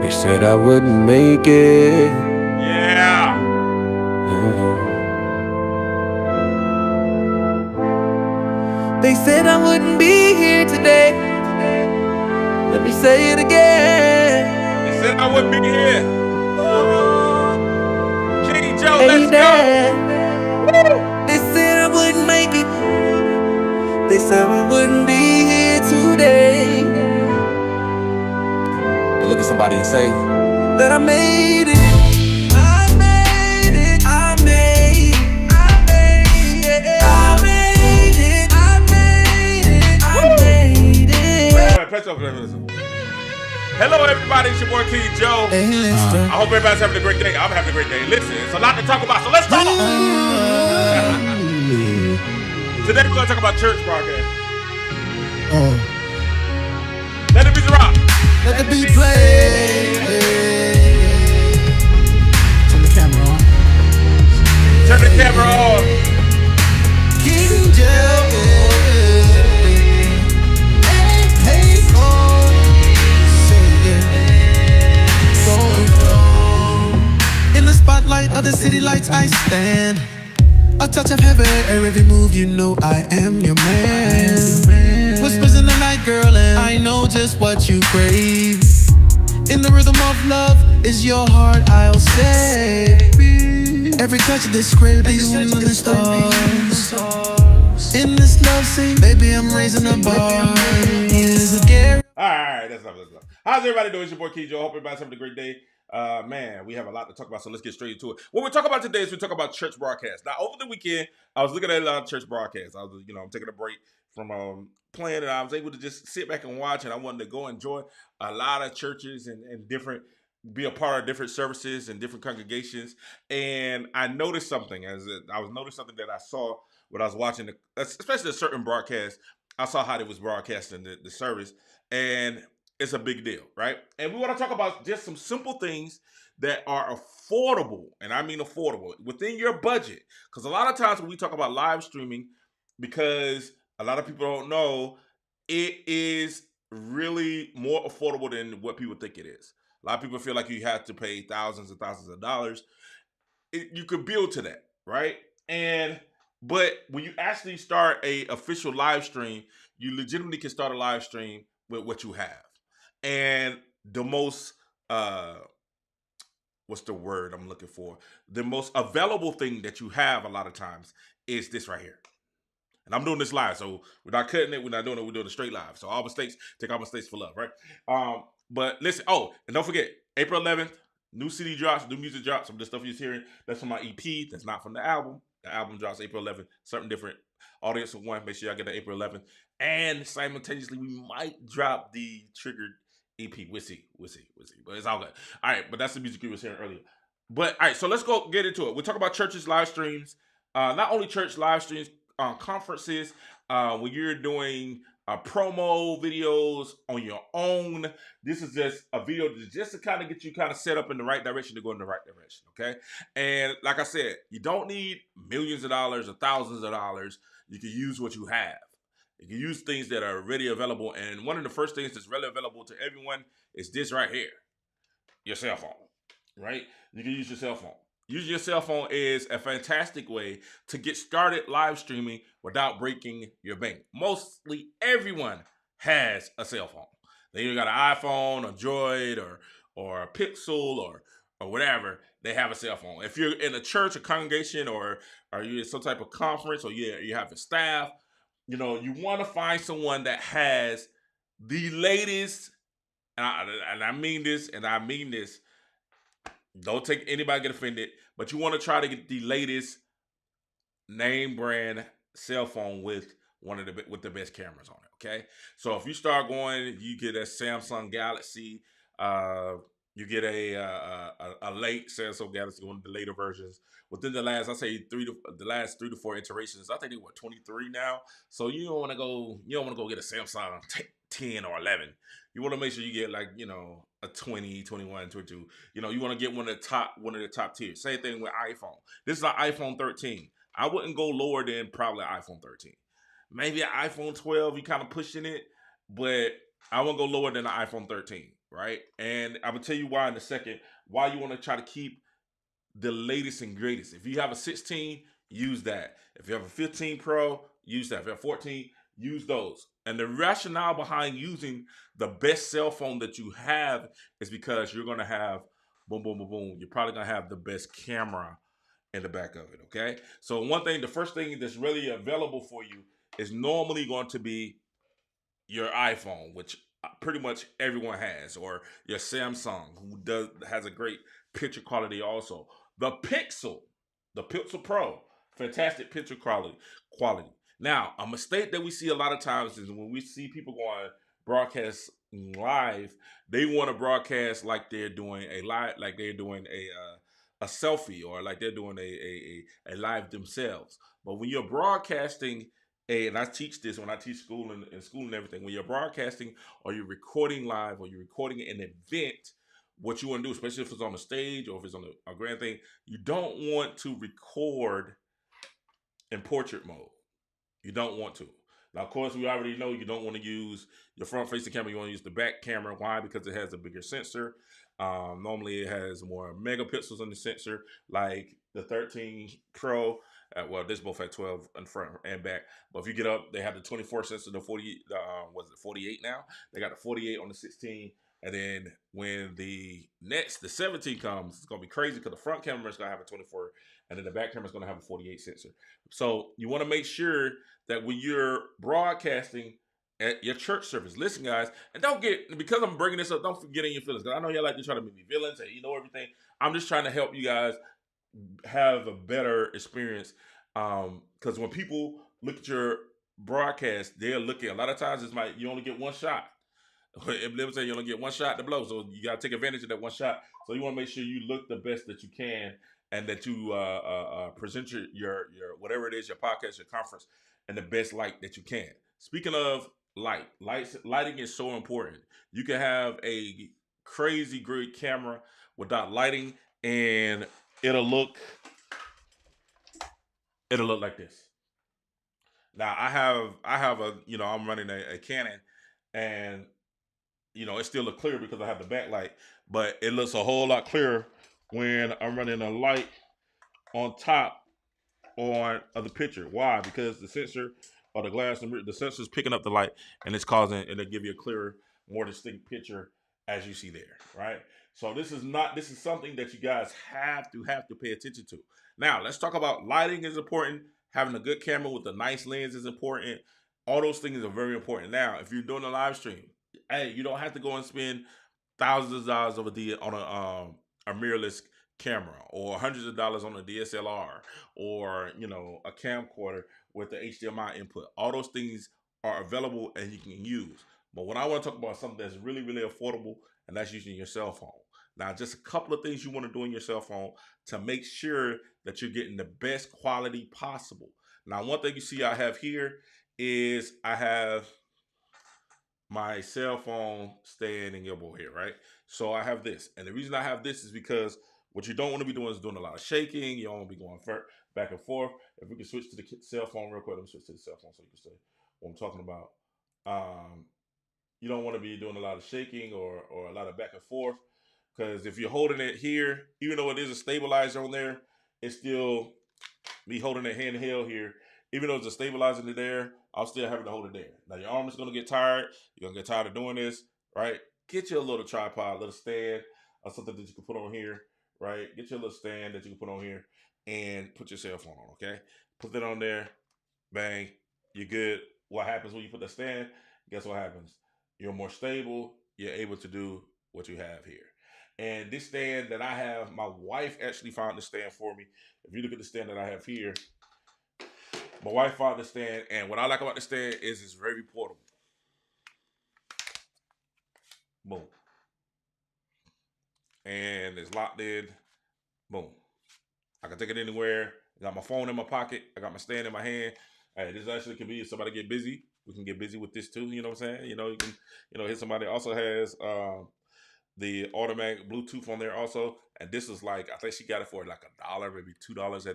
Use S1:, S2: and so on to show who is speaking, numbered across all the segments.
S1: They said I wouldn't make it.
S2: Yeah.
S1: They said I wouldn't be here today. Let me say it again.
S2: They said I wouldn't be here. King Joe,
S1: Hey,
S2: let's
S1: Dad.
S2: go.
S1: They said I wouldn't make it. They said I wouldn't be here today. But look at somebody and say that I made it. I made it. I made it. I made it. I made it. I made it. I made it.
S2: Wait, press over. Hello, everybody. It's your boy King Joe. I hope everybody's having a great day. I'm having a great day. Listen, it's a lot to talk about, so let's talk. Today we're gonna talk about church broadcast. Let it be the rock.
S3: Let the beat play. Turn the camera on.
S2: Turn the camera on.
S3: King Joe. Hey, oh. In the spotlight of the city lights I stand. A touch of heaven, every move you know I am your man. Whispers in the night, girl, and I know just what you crave. In the rhythm of love is your heart, I'll say. Every touch of this crib is in the stars. In this love scene, baby, I'm raising the bar. Here's a Gary.
S2: All right, that's enough. How's everybody doing? It's your boy King Joe. Hope everybody's having a great day. Man, we have a lot to talk about, so let's get straight into it. What we're talking about today is we talk about church broadcasts. Now, over the weekend, I was looking at a lot of church broadcasts. I'm taking a break from playing, and I was able to just sit back and watch, and I wanted to go enjoy a lot of churches and different, be a part of different services and different congregations. And I noticed something that I saw when I was watching, especially a certain broadcast. I saw how they was broadcasting the service, and it's a big deal, right? And we want to talk about just some simple things that are affordable, and I mean affordable, within your budget. Because a lot of times when we talk about live streaming, because a lot of people don't know, it is really more affordable than what people think it is. A lot of people feel like you have to pay thousands and thousands of dollars. You could build to that, right? But when you actually start a official live stream, you legitimately can start a live stream with what you have. And the most what's the word I'm looking for? The most available thing that you have a lot of times is this right here. And I'm doing this live, so we're not cutting it, we're not doing it, we're doing it straight live. So all mistakes, take all mistakes for love, right? But listen, and don't forget, April 11th, new CD drops, new music drops. Some of the stuff you're hearing, that's from my EP, that's not from the album. The album drops April 11th, something different. Audience of one, make sure y'all get the April 11th. And simultaneously, we might drop the Triggered EP. We'll see. But it's all good. All right, but that's the music we was hearing earlier. But all right, so let's go get into it. We'll talk about churches, live streams. Not only church live streams, conferences, when you're doing promo videos on your own. This is just a video just to kind of get you kind of set up in the right direction to go in the right direction, okay? And like I said, you don't need millions of dollars or thousands of dollars. You can use what you have. You can use things that are ready available. And one of the first things that's readily available to everyone is this right here, your cell phone, right? You can use your cell phone. Using your cell phone is a fantastic way to get started live streaming without breaking your bank. Mostly everyone has a cell phone. They either got an iPhone, a Droid, or a Pixel, or whatever. They have a cell phone. If you're in a church, a congregation, or you're in some type of conference, or you have a staff, you want to find someone that has the latest, and I mean this, don't take anybody get offended, but you want to try to get the latest name brand cell phone with with the best cameras on it. Okay, so if you start going, you get a Samsung Galaxy, you get a late Samsung Galaxy, one of the later versions. Within the last, I say the last 3 to 4 iterations, I think they were 23 now. So you don't want to go get a Samsung 10 or 11. You want to make sure you get a 20, 21, 22. You want to get one of the top tiers. Same thing with iPhone. This is an iPhone 13. I wouldn't go lower than probably an iPhone 13. Maybe an iPhone 12, you kind of pushing it, but I won't go lower than an iPhone 13, right? And I'm gonna tell you why in a second. Why you want to try to keep the latest and greatest. If you have a 16, use that. If you have a 15 Pro, use that. If you have 14, use those. And the rationale behind using the best cell phone that you have is because you're gonna have boom, boom, boom, boom. You're probably gonna have the best camera in the back of it. Okay. So the first thing that's really available for you is normally going to be your iPhone, which pretty much everyone has, or your Samsung, who has a great picture quality also. The Pixel Pro, fantastic picture quality. Now, a mistake that we see a lot of times is when we see people going broadcast live, they want to broadcast like they're doing a live, like they're doing a selfie, or like they're doing a live themselves. But when you're broadcasting, and I teach this when I teach school and school and everything, when you're broadcasting or you're recording live or you're recording an event, what you want to do, especially if it's on the stage or if it's on a grand thing, you don't want to record in portrait mode. You don't want to. Now, of course, we already know you don't want to use your front-facing camera. You want to use the back camera. Why? Because it has a bigger sensor. Normally, it has more megapixels on the sensor, like the 13 Pro. Well, this both had 12 in front and back. But if you get up, they have the 24 sensor, the 40. Was it 48 now? They got the 48 on the 16. And then when the 17 comes, it's gonna be crazy because the front camera is gonna have a 24, and then the back camera is gonna have a 48 sensor. So you want to make sure that when you're broadcasting at your church service, listen, guys, and don't get, because I'm bringing this up, don't forget in your feelings. Because I know y'all like to try to make me villains and you know everything. I'm just trying to help you guys have a better experience. Because when people look at your broadcast, they're looking. A lot of times you only get one shot. Let me say you only get one shot to blow, so you gotta take advantage of that one shot. So you want to make sure you look the best that you can, and that you present your whatever it is, your podcast, your conference, in the best light that you can. Speaking of lighting is so important. You can have a crazy great camera without lighting, and it'll look like this. Now I have a I'm running a Canon, and it still look clear because I have the backlight, but it looks a whole lot clearer when I'm running a light on top of the picture. Why? Because the sensor or the glass, the sensor is picking up the light, and it's it'll give you a clearer, more distinct picture as you see there, right? So this is something that you guys have to pay attention to. Now, let's talk about lighting is important. Having a good camera with a nice lens is important. All those things are very important. Now, if you're doing a live stream, hey, you don't have to go and spend thousands of dollars on a mirrorless camera, or hundreds of dollars on a DSLR, or a camcorder with the HDMI input. All those things are available and you can use. But what I want to talk about is something that's really, really affordable, and that's using your cell phone. Now, just a couple of things you want to do on your cell phone to make sure that you're getting the best quality possible. Now, one thing you see I have here is I have my cell phone stand and elbow here, right? So I have this. And the reason I have this is because what you don't want to be doing is doing a lot of shaking. You don't want to be going back and forth. If we can switch to the cell phone real quick, let me switch to the cell phone so you can see what I'm talking about. You don't want to be doing a lot of shaking or a lot of back and forth, because if you're holding it here, even though it is a stabilizer on there, it's still me holding it handheld here. Even though it's a stabilizer in there, I'm still having to hold it there. Now your arm is going to get tired. You're going to get tired of doing this, right? Get you a little tripod, little stand, or something that you can put on here, right? Get you a little stand that you can put on here and put your cell phone on, okay? Put that on there, bang, you're good. What happens when you put the stand? Guess what happens? You're more stable. You're able to do what you have here. And this stand that I have, my wife actually found the stand for me. If you look at the stand that I have here, my wife found the stand, and what I like about the stand is it's very portable. Boom. And it's locked in. Boom. I can take it anywhere. I got my phone in my pocket. I got my stand in my hand. Hey, this actually can be if somebody get busy. We can get busy with this too. You know what I'm saying? You can, hit somebody. Also has the automatic Bluetooth on there also. And this is like, I think she got it for like $1, maybe $2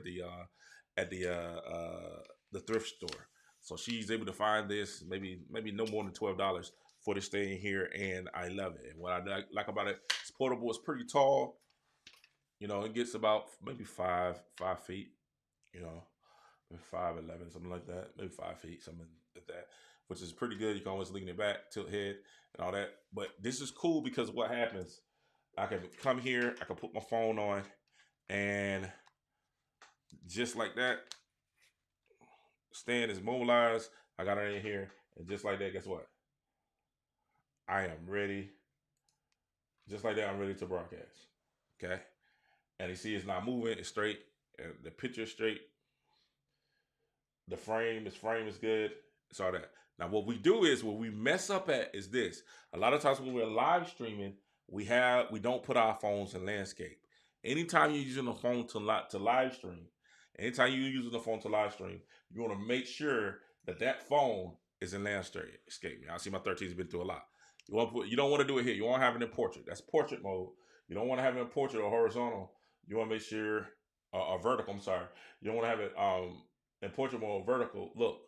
S2: at the thrift store. So she's able to find this maybe no more than $12 for this thing here, and I love it. And what I like about it, it's portable. It's pretty tall. You know, it gets about maybe 5 feet. You know, 5'11", something like that. Maybe 5 feet, something like that, which is pretty good. You can always lean it back, tilt head, and all that. But this is cool because what happens, I can come here, I can put my phone on, and just like that, stand is mobilized. I got it in here, and just like that, guess what? I am ready. Just like that, I'm ready to broadcast. Okay? And you see it's not moving, it's straight. And the picture is straight. The frame is good. It's all that. Now, what we do is, what we mess up at is this. A lot of times when we're live streaming, we don't put our phones in landscape. Anytime you're using a phone to live stream, anytime you're using the phone to live stream, you want to make sure that phone is in landscape. I see my 13's been through a lot. You don't want to do it here. You want to have it in portrait. That's portrait mode. You don't want to have it in portrait or horizontal. You want to make sure, or vertical. I'm sorry. You don't want to have it in portrait mode, vertical. Look,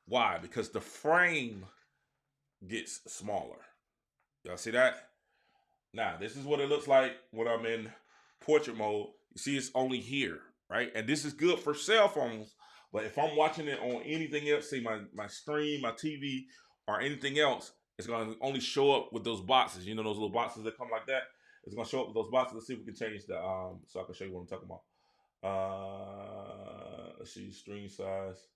S2: why? Because the frame gets smaller. Y'all see that? Now, this is what it looks like when I'm in portrait mode. You see, it's only here, right? And this is good for cell phones. But if I'm watching it on anything else, say my stream, my TV, or anything else, it's going to only show up with those boxes. You know, those little boxes that come like that? It's going to show up with those boxes. Let's see if we can change the, so I can show you what I'm talking about. Let's see, stream size.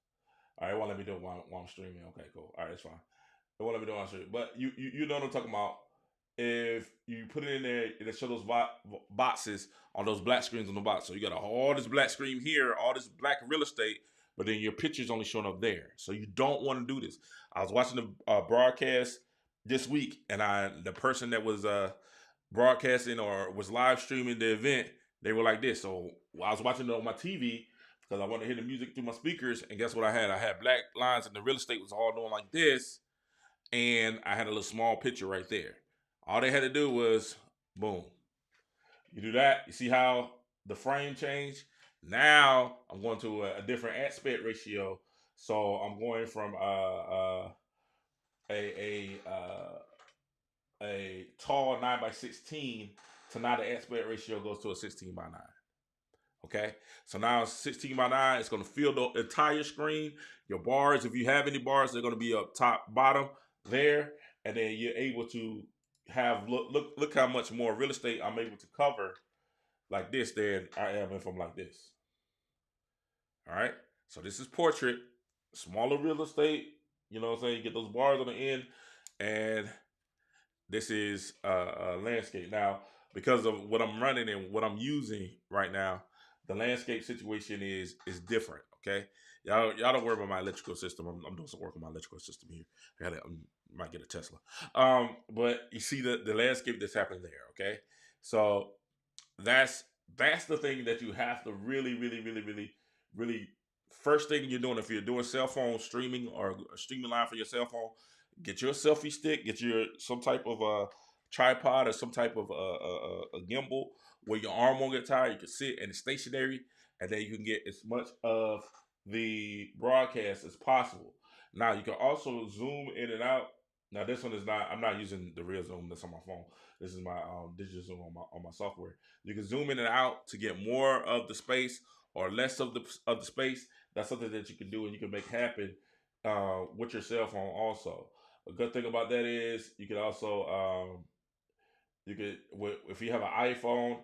S2: All right, it won't let me do it while I'm streaming. Okay, cool. All right, it's fine. It won't let me do it while I'm streaming. But you know what I'm talking about. If you put it in there, it'll show those boxes on those black screens on the box. So you got all this black screen here, all this black real estate, but then your picture's only showing up there. So you don't want to do this. I was watching the broadcast this week, and the person that was broadcasting or was live streaming the event, they were like this. So I was watching it on my TV because I wanted to hear the music through my speakers, and guess what I had? I had black lines, and the real estate was all doing like this, and I had a little small picture right there. All they had to do was, boom. You do that. You see how the frame changed? Now I'm going to a different aspect ratio. So I'm going from a tall 9:16 to now the aspect ratio goes to a 16:9. Okay, so now 16:9. It's going to fill the entire screen. Your bars, if you have any bars, they're going to be up top, bottom there, and then you're able to have look how much more real estate I'm able to cover like this than I am if I'm like this. All right, so this is portrait, smaller real estate. You know what I'm saying? You get those bars on the end, and this is landscape. Now, because of what I'm running and what I'm using right now, the landscape situation is different. Okay, y'all don't worry about my electrical system. I'm doing some work on my electrical system here. I might get a Tesla. But you see the landscape that's happening there. Okay, so that's the thing that you have to really first thing you're doing if you're doing cell phone streaming or a streaming line for your cell phone, get your selfie stick, get your some type of tripod or some type of a gimbal where your arm won't get tired. You can sit and it's stationary, and then you can get as much of the broadcast as possible. Now you can also zoom in and out. Now this one is not. I'm not using the real zoom that's on my phone. This is my digital zoom on my software. You can zoom in and out to get more of the space or less of the space. That's something that you can do and you can make happen with your cell phone. Also, a good thing about that is you can also if you have an iPhone,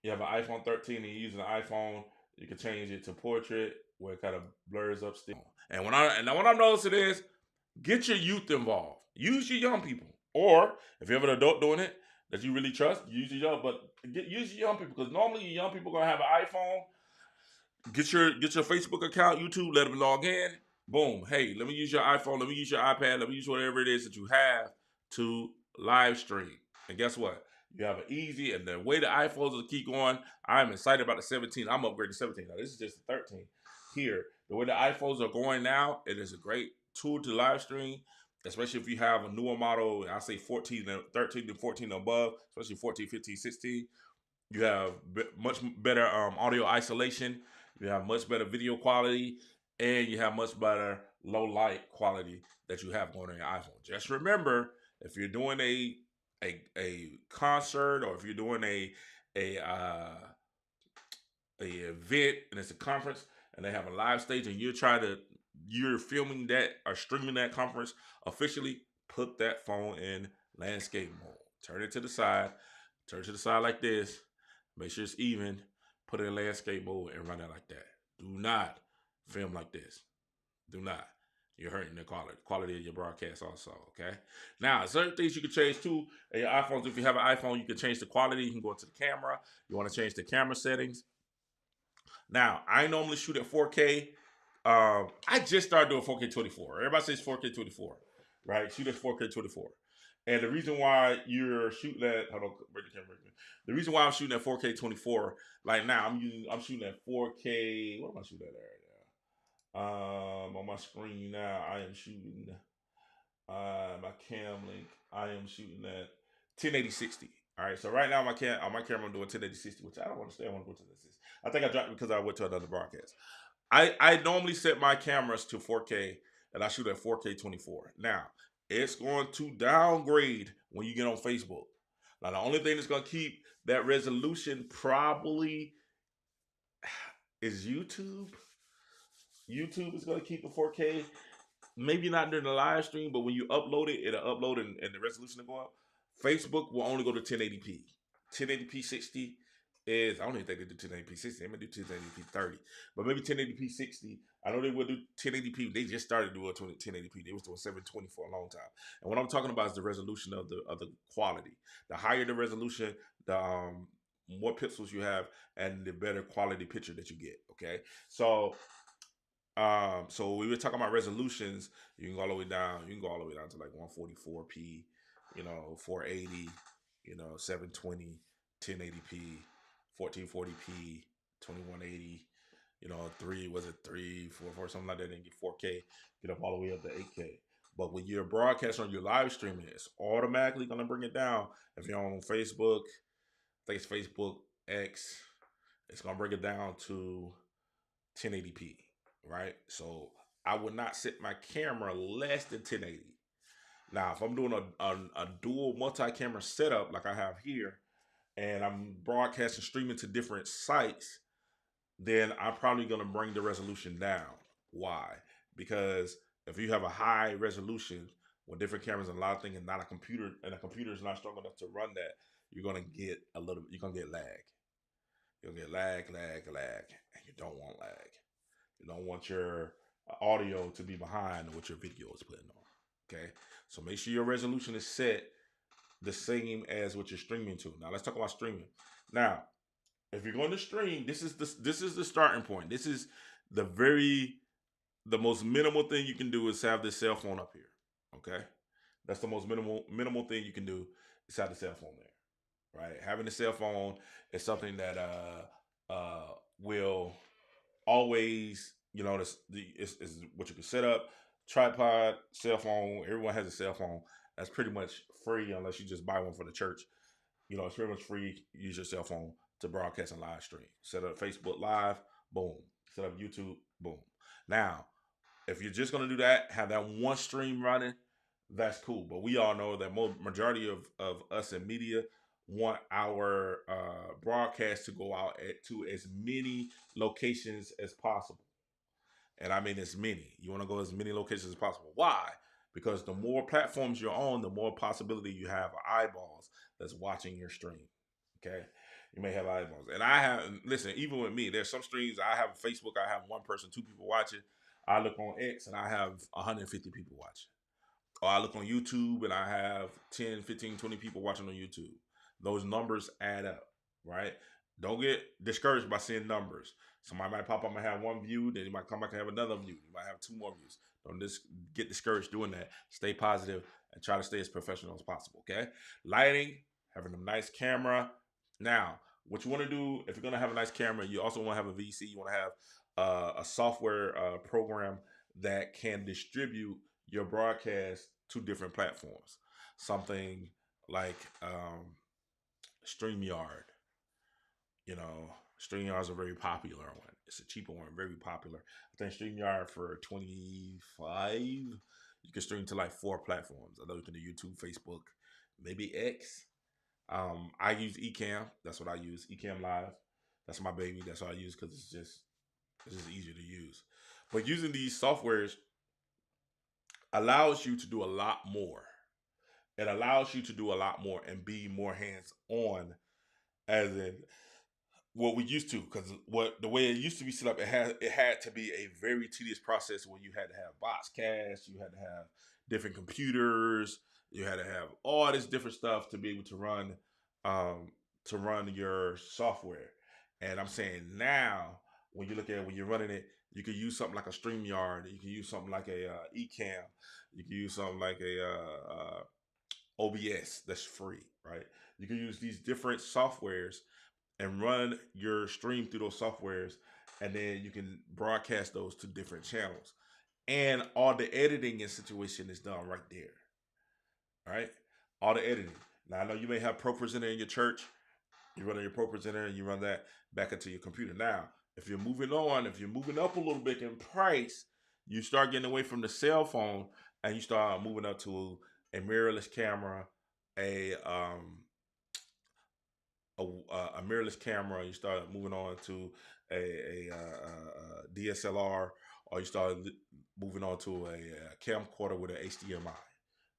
S2: you have an iPhone 13 and you're using an iPhone, you can change it to portrait where it kind of blurs up still. And what I'm noticing is, get your youth involved. Use your young people. Or if you have an adult doing it that you really trust, use your young. But use your young people, because normally your young people are gonna have an iPhone. Get your Facebook account, YouTube. Let them log in. Boom. Hey, let me use your iPhone. Let me use your iPad. Let me use whatever it is that you have to live stream. And guess what? You have it easy. And the way the iPhones will keep going, I'm excited about the 17. I'm upgrading to 17 now. This is just the 13 here. The way the iPhones are going now, it is a great tool to live stream, especially if you have a newer model. I say 14 and 13 and 14 and above, especially 14, 15, 16. You have much better audio isolation. You have much better video quality, and you have much better low light quality that you have going on your iPhone. Just remember, if you're doing a concert, or if you're doing a event and it's a conference and they have a live stage and you're filming that or streaming that conference officially, put that phone in landscape mode. Turn it to the side. Turn it to the side like this. Make sure it's even. Put it in landscape mode and run it like that. Do not film like this. Do not. You're hurting the quality of your broadcast also, okay? Now, certain things you can change too in your iPhones. If you have an iPhone, you can change the quality. You can go into the camera. You want to change the camera settings. Now, I normally shoot at 4K. I just started doing 4K 24. Everybody says 4K 24, right? Shoot at 4K 24. And the reason why you're shooting at, hold on, break the camera. The reason why I'm shooting at 4K 24, like now I'm shooting at 4K. What am I shooting at right now? On my screen now, I am shooting my cam link. I am shooting at 1080/60. All right, so right now on my camera I'm doing 1080/60, which I don't understand. I want to go to 1080/60. I think I dropped it because I went to another broadcast. I normally set my cameras to 4K and I shoot at 4K 24. Now, it's going to downgrade when you get on Facebook. Now, the only thing that's going to keep that resolution probably is YouTube. YouTube is going to keep the 4K. Maybe not during the live stream, but when you upload it, it'll upload and the resolution will go up. Facebook will only go to 1080p. 1080p 60 is, I don't even think they do 1080p 60. They may do 1080p 30. But maybe 1080p 60. I know they will do 1080p. They just started doing 1080p. They was doing 720 for a long time. And what I'm talking about is the resolution of the quality. The higher the resolution, the more pixels you have, and the better quality picture that you get. Okay, so we were talking about resolutions. You can go all the way down. You can go all the way down to like 144p, 480, 720, 1080p, 1440p, 2180, 344, something like that, and get 4K, get up all the way up to 8K. But when you're broadcasting on your live streaming, it's automatically gonna bring it down. If you're on Facebook, I think it's Facebook X, it's gonna bring it down to 1080p. Right? So I would not set my camera less than 1080. Now, if I'm doing a dual multi-camera setup like I have here, and I'm broadcasting, streaming to different sites, then I'm probably going to bring the resolution down. Why? Because if you have a high resolution with different cameras and a lot of things, and not a computer, and a computer is not strong enough to run that, you're going to get lag. You'll get lag, and you don't want lag. You don't want your audio to be behind what your video is putting on. Okay, so make sure your resolution is set the same as what you're streaming to. Now let's talk about streaming. Now, if you're going to stream, this is the starting point. This is the most minimal thing you can do is have this cell phone up here. Okay, that's the most minimal thing you can do is have the cell phone there. Right, having a cell phone is something that will always, it's what you can set up. Tripod, cell phone. Everyone has a cell phone. That's pretty much free unless you just buy one for the church. It's pretty much free. Use your cell phone to broadcast and live stream. Set up Facebook Live, boom. Set up YouTube, boom. Now, if you're just gonna do that, have that one stream running, that's cool. But we all know that majority of us in media want our broadcast to go out to as many locations as possible. And I mean as many. You want to go as many locations as possible. Why? Because the more platforms you're on, the more possibility you have of eyeballs that's watching your stream. Okay? You may have eyeballs. And listen, even with me, there's some streams, I have Facebook, I have one person, 2 people watching. I look on X and I have 150 people watching. Or I look on YouTube and I have 10, 15, 20 people watching on YouTube. Those numbers add up, right? Don't get discouraged by seeing numbers. Somebody might pop up and have 1 view, then you might come back and have another view. You might have 2 more views. Don't just get discouraged doing that. Stay positive and try to stay as professional as possible, okay? Lighting, having a nice camera. Now, what you want to do, if you're going to have a nice camera, you also want to have a VC. You want to have a software program that can distribute your broadcast to different platforms. Something like StreamYard, StreamYard's a very popular one. It's a cheaper one, very popular. I think StreamYard for 25, you can stream to like 4 platforms. I know you can do YouTube, Facebook, maybe X. I use Ecamm. That's what I use. Ecamm Live. That's my baby. That's what I use because it's just easier to use. But using these softwares allows you to do a lot more. It allows you to do a lot more and be more hands on, as in what we used to, because what the way it used to be set up, it had to be a very tedious process where you had to have box casts, you had to have different computers, you had to have all this different stuff to be able to run your software. And I'm saying now, when you look at it, when you're running it, you can use something like a StreamYard, you can use something like a Ecamm, you can use something like a OBS that's free, right? You can use these different softwares and run your stream through those softwares, and then you can broadcast those to different channels. And all the editing and situation is done right there. Right? All the editing. Now I know you may have ProPresenter in your church. You run your ProPresenter and you run that back into your computer. Now, if you're moving up a little bit in price, you start getting away from the cell phone and you start moving up to a mirrorless camera, a mirrorless camera. You start moving on to a DSLR, or you start moving on to a camcorder with an HDMI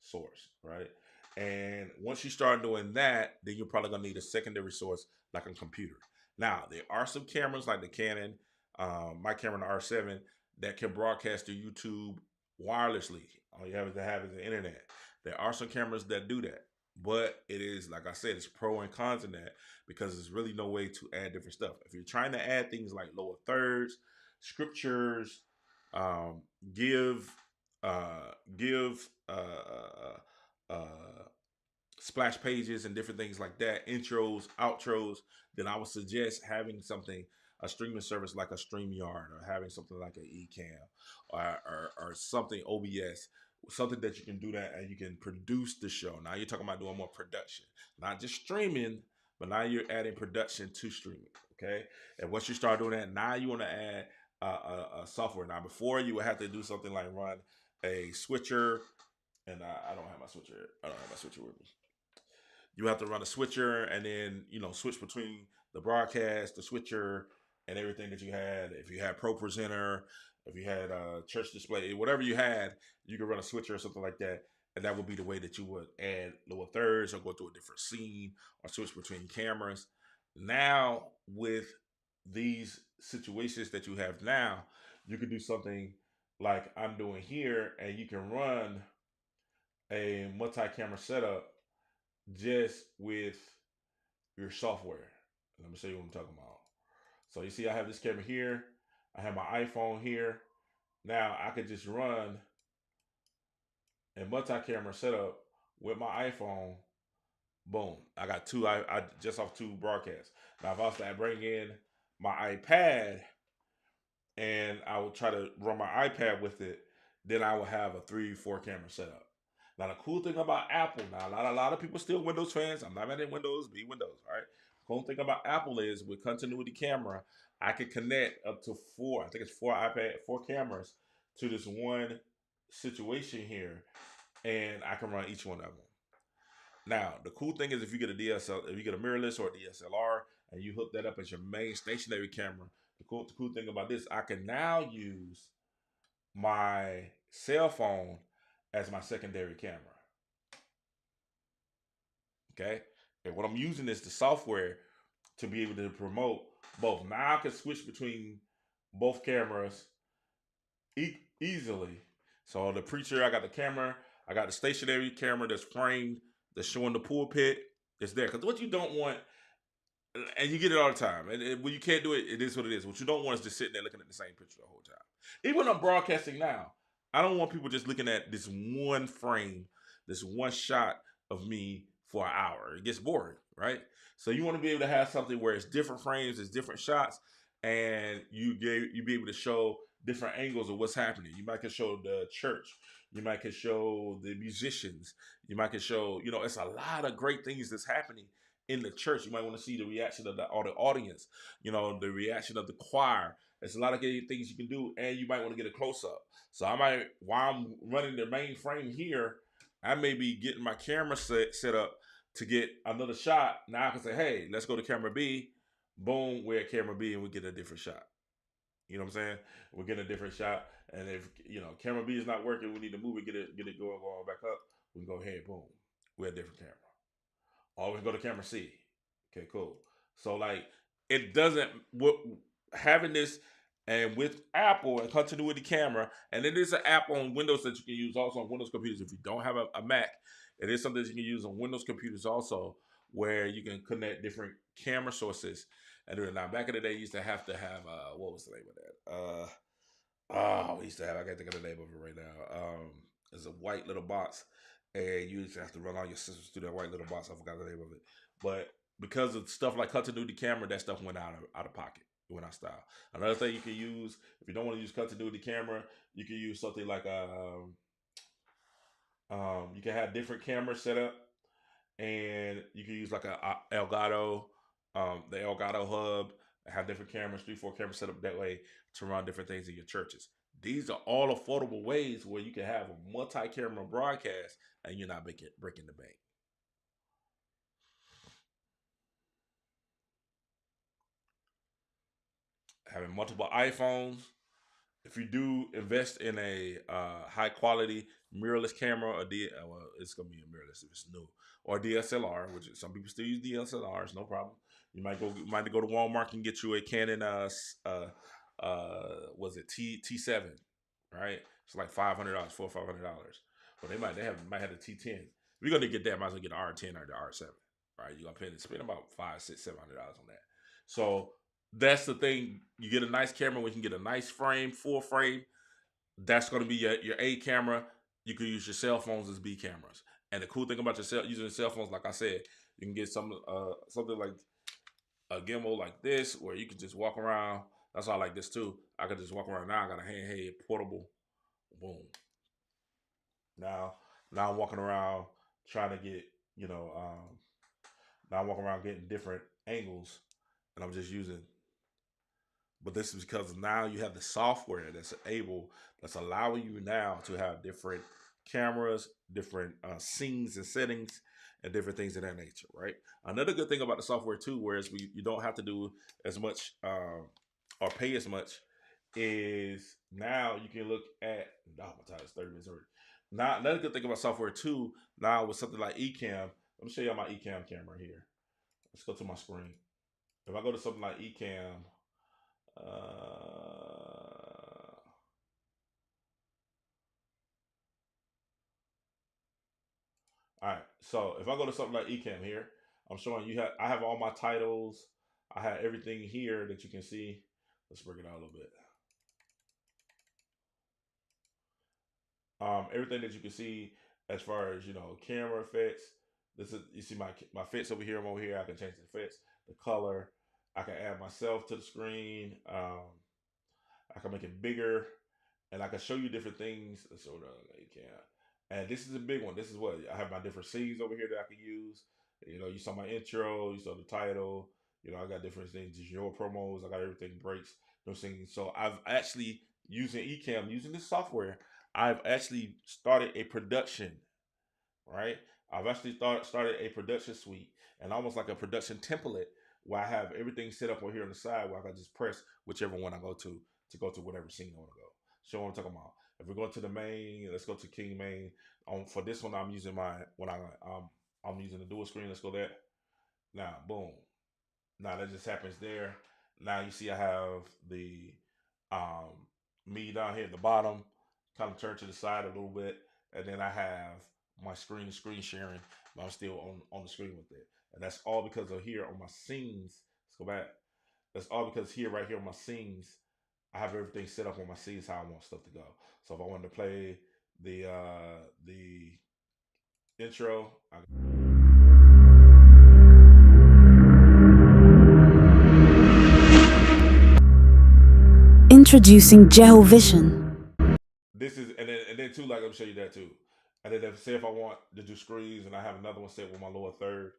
S2: source, right? And once you start doing that, then you're probably gonna need a secondary source like a computer. Now, there are some cameras like the Canon, my Canon R7, that can broadcast to YouTube wirelessly. All you have to have is the internet. There are some cameras that do that. But it is, like I said, it's pro and cons in that, because there's really no way to add different stuff. If you're trying to add things like lower thirds, scriptures, give splash pages and different things like that, intros, outros, then I would suggest having a streaming service like a StreamYard, or having something like an Ecamm, or something OBS, something that you can do that and you can produce the show. Now you're talking about doing more production, not just streaming, but now you're adding production to streaming. Okay, and once you start doing that, now you want to add a software. Now before, you would have to do something like run a switcher, and I don't have my switcher. I don't have my switcher with me. You have to run a switcher and then, switch between the broadcast, the switcher, and everything that you had. If you had ProPresenter, if you had church display, whatever you had, you could run a switcher or something like that. And that would be the way that you would add lower thirds, or go to a different scene, or switch between cameras. Now, with these situations that you have now, you can do something like I'm doing here, and you can run a multi-camera setup just with your software. Let me show you what I'm talking about. So you see I have this camera here. I have my iPhone here. Now I could just run a multi-camera setup with my iPhone. Boom. I got two, I just off 2 broadcasts. Now if I was to bring in my iPad and I would try to run my iPad with it, then I would have a 3-4 camera setup. Now, the cool thing about Apple, now, a lot of people still Windows fans. I'm not mad at Windows, be Windows, all right? The cool thing about Apple is, with continuity camera, I can connect up to 4, I think it's 4 cameras to this one situation here, and I can run each one of them. Now, the cool thing is, if you get a mirrorless or a DSLR, and you hook that up as your main stationary camera, the cool thing about this, I can now use my cell phone as my secondary camera. Okay, and what I'm using is the software to be able to promote both. Now I can switch between both cameras easily. So the preacher, I got the camera, I got the stationary camera that's framed, that's showing the pulpit. It's there, because what you don't want, and you get it all the time, and when you can't do it, it is what it is. What you don't want is just sitting there looking at the same picture the whole time. Even when I'm broadcasting now, I don't want people just looking at this one frame, this one shot of me for an hour. It gets boring, right? So you want to be able to have something where it's different frames, it's different shots, and you be able to show different angles of what's happening. You might can show the church, you might can show the musicians, you might can show, it's a lot of great things that's happening in the church. You might want to see the reaction of the audience, the reaction of the choir. There's a lot of things you can do, and you might want to get a close up. So I might, while I'm running the main frame here, I may be getting my camera set up to get another shot. Now I can say, hey, let's go to camera B. Boom, we're at camera B and we get a different shot. You know what I'm saying? We're getting a different shot. And if, camera B is not working, we need to move it, get it going back up. We can go ahead, boom. We're a different camera. Always go to camera C. Okay, cool. So like, it doesn't, having this, and with Apple and continuity camera, and it is an app on Windows that you can use also on Windows computers. If you don't have a Mac, it is something that you can use on Windows computers also, where you can connect different camera sources. And now, back in the day, you used to have what was the name of that? We used to have, I can't think of the name of it right now. It's a white little box, and you used to have to run all your systems through that white little box. I forgot the name of it. But because of stuff like continuity camera, that stuff went out of pocket. It went out of style. Another thing you can use, if you don't want to use continuity camera, you can use something like you can have different cameras set up, and you can use like a Elgato, the Elgato hub, have different cameras, 3-4 cameras set up that way to run different things in your churches. These are all affordable ways where you can have a multi-camera broadcast and you're not breaking the bank. Having multiple iPhones. If you do invest in a high quality mirrorless camera, or it's gonna be a mirrorless if it's new, or DSLR, which some people still use DSLRs, no problem. You might go to Walmart and get you a Canon was it T7, right? It's like $500, $400 or $500. But they might have the T10. If you're gonna get that, might as well get the R10 or the R7, right? You're gonna spend about $500, $600, $700 on that. So that's the thing. You get a nice camera, we can get a nice frame, full frame. That's going to be your A camera. You can use your cell phones as B cameras. And the cool thing about using cell phones, like I said, you can get something like a gimbal like this, where you can just walk around. That's why I like this too. I can just walk around now. I got a handheld portable. Boom. Now I'm walking around trying to get, now I'm walking around getting different angles, and I'm just using. But this is because now you have the software that's allowing you now to have different cameras, different scenes and settings, and different things of that nature, right? Another good thing about the software too, whereas you don't have to do as much or pay as much, is now you can look at, my time is 30 minutes already. Now, another good thing about software too, now with something like Ecamm, let me show you my Ecamm camera here. Let's go to my screen. If I go to something like Ecamm, all right, so if I go to something like Ecamm here, I'm showing you I have all my titles. I have everything here that you can see. Let's break it out a little bit. Everything that you can see as far as camera effects. This is, you see my effects over here. I'm over here. I can change the effects, the color. I can add myself to the screen. I can make it bigger, and I can show you different things. Let's show and this is a big one. This is what I have my different scenes over here that I can use. You saw my intro. You saw the title. I got different things. Your promos. I got everything breaks. Those things. So I've actually using this software. I've actually started a production. Right. I've actually started a production suite, and almost like a production template, where I have everything set up on here on the side, where I can just press whichever one I go to go to whatever scene I want to go. So what I'm talking about. If we're going to the main, let's go to King Main. For this one, I'm using I'm using the dual screen. Let's go there. Now, boom. Now that just happens there. Now you see I have the me down here at the bottom, kind of turn to the side a little bit, and then I have my screen sharing, but I'm still on the screen with it. And that's all because of here on my scenes. Let's go back. That's all because right here on my scenes, I have everything set up on my scenes how I want stuff to go. So if I wanted to play the intro,
S4: Introducing Jehovision.
S2: This is and then too, like I'm show you that too. And then say if I want to do screens, and I have another one set with my lower third,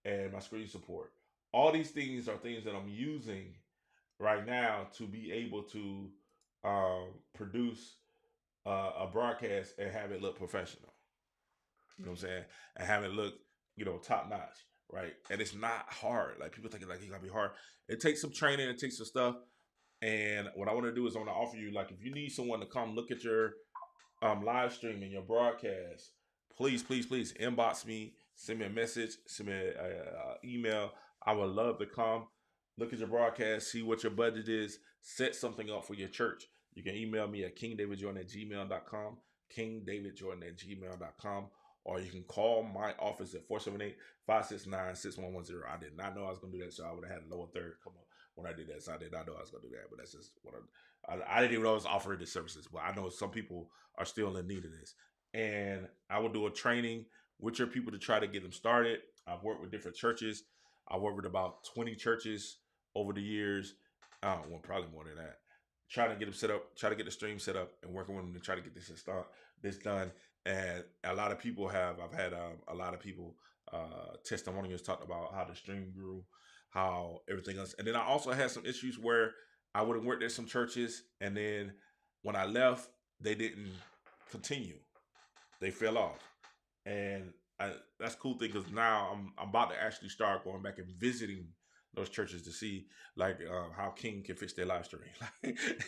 S2: and my screen support. All these things are things that I'm using right now to be able to produce a broadcast and have it look professional. You know what I'm saying? And have it look, top notch, right? And it's not hard. Like people think like it's gotta be hard. It takes some training, it takes some stuff. And what I want to do is I want to offer you, like, if you need someone to come look at your live stream and your broadcast, please, please, please inbox me, send me a message, send me an email. I would love to come look at your broadcast, see what your budget is, set something up for your church. You can email me at kingdavidjordan@gmail.com, kingdavidjordan@gmail.com, or you can call my office at 478-569-6110. I did not know I was going to do that, so I would have had a lower third come up when I did that. So I did not know I was going to do that, but that's just what I didn't even know I was offering the services, but I know some people are still in need of this. And I will do a training with your people to try to get them started. I've worked with different churches. I worked with about 20 churches over the years. Well, probably more than that. Trying to get them set up, try to get the stream set up, and working with them to try to get this done. And a lot of people I've had a lot of people testimonials talked about how the stream grew, how everything else. And then I also had some issues where I would have worked at some churches, and then when I left, they didn't continue. They fell off. And that's a cool thing, because now I'm about to actually start going back and visiting those churches to see like how King can fix their live stream.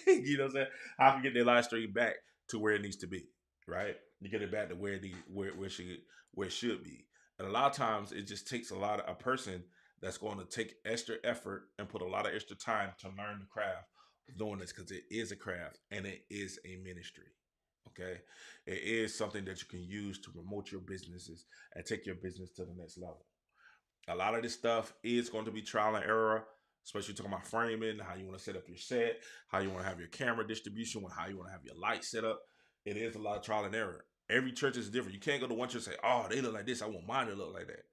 S2: You know what I'm saying? How I can get their live stream back to where it needs to be, right? You get it back to where it should be. And a lot of times it just takes a person that's going to take extra effort and put a lot of extra time to learn the craft of doing this, because it is a craft and it is a ministry. Okay, it is something that you can use to promote your businesses and take your business to the next level. A lot of this stuff is going to be trial and error, especially talking about framing, how you want to set up your set, how you want to have your camera distribution, how you want to have your light set up. It is a lot of trial and error. Every church is different. You can't go to one church and say, "Oh, they look like this, I want mine to look like that."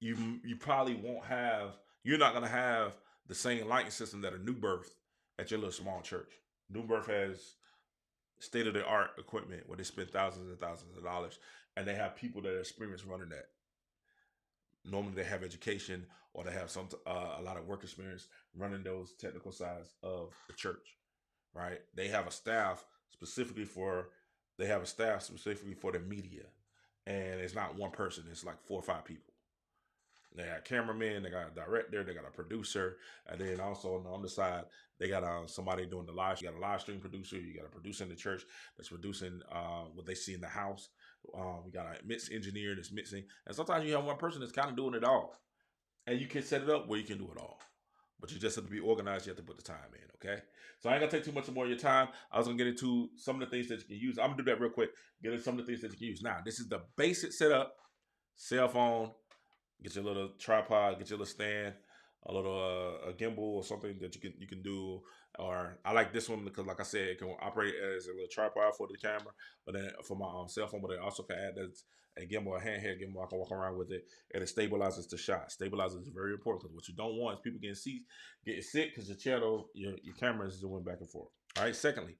S2: You probably won't have. You're not going to have the same lighting system that a New Birth at your little small church. New Birth has state-of-the-art equipment where they spend thousands and thousands of dollars, and they have people that are experienced running that. Normally they have education, or they have a lot of work experience running those technical sides of the church, right? They have a staff specifically for the media, and it's not one person, it's like 4 or 5 people. They got cameramen, they got a director, they got a producer, and then also on the other side, they got somebody doing the live. You got a live stream producer, you got a producer in the church that's producing what they see in the house. We got a mix engineer that's mixing, and sometimes you have one person that's kind of doing it all, and you can set it up where you can do it all. But you just have to be organized. You have to put the time in, okay? So I ain't gonna take too much more of your time. I was gonna get into some of the things that you can use. I'm gonna do that real quick. Get into some of the things that you can use. Now, this is the basic setup: cell phone. Get your little tripod, get your little stand, a little a gimbal or something that you can do. Or I like this one because, like I said, it can operate as a little tripod for the camera, but then for my cell phone. But it also can add as a gimbal, a handheld gimbal. I can walk around with it, and it stabilizes the shot. Stabilizers is very important, because what you don't want is people getting sick because your channel, your camera is doing back and forth. All right. Secondly,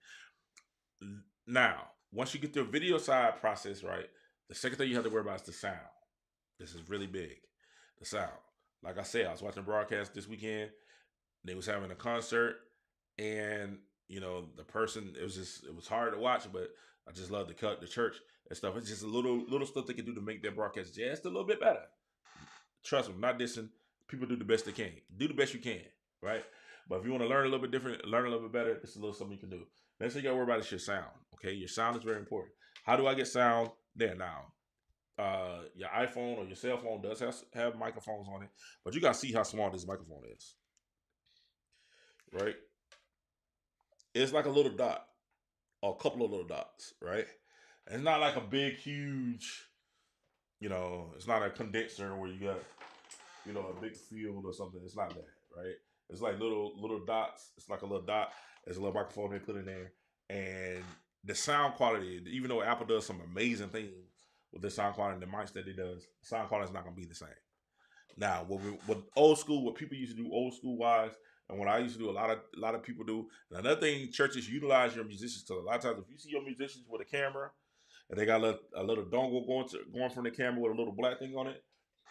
S2: now once you get your video side process right, the second thing you have to worry about is the sound. This is really big. The sound. Like I said, I was watching a broadcast this weekend. They was having a concert, and the person, it was hard to watch, but I just love the church and stuff. It's just a little stuff they can do to make their broadcast just a little bit better. Trust me, I'm not dissing. People do the best they can. Do the best you can, right? But if you want to learn a little bit different, learn a little bit better, it's a little something you can do. Next thing you got to worry about is your sound. Okay, your sound is very important. How do I get sound there now? Your iPhone or your cell phone does have microphones on it, but you gotta see how small this microphone is, right? It's like a little dot, or a couple of little dots, right? And it's not like a big, huge, it's not a condenser where you got, a big field or something. It's not that, right? It's like little dots. It's like a little dot. There's a little microphone they put in there, and the sound quality, even though Apple does some amazing things with the sound quality and the mics that it does, the sound quality is not going to be the same. Now, what people used to do old school wise, and what I used to do, a lot of people do. And another thing, churches utilize your musicians. So a lot of times, if you see your musicians with a camera and they got a little dongle going from the camera with a little black thing on it,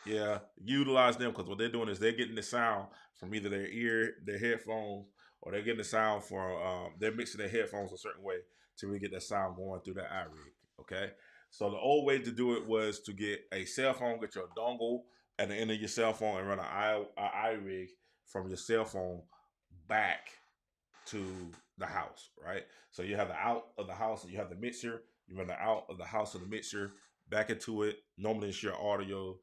S2: Yeah, utilize them because what they're doing is they're getting the sound from either their headphones, or they're getting the sound from they're mixing their headphones a certain way to really get that sound going through that iRig. Okay, so the old way to do it was to get a cell phone, get your dongle at the end of your cell phone, and run an iRig from your cell phone back to the house, right? So you have the out of the house and you have the mixer. You run the out of the house of the mixer back into it. Normally it's your audio,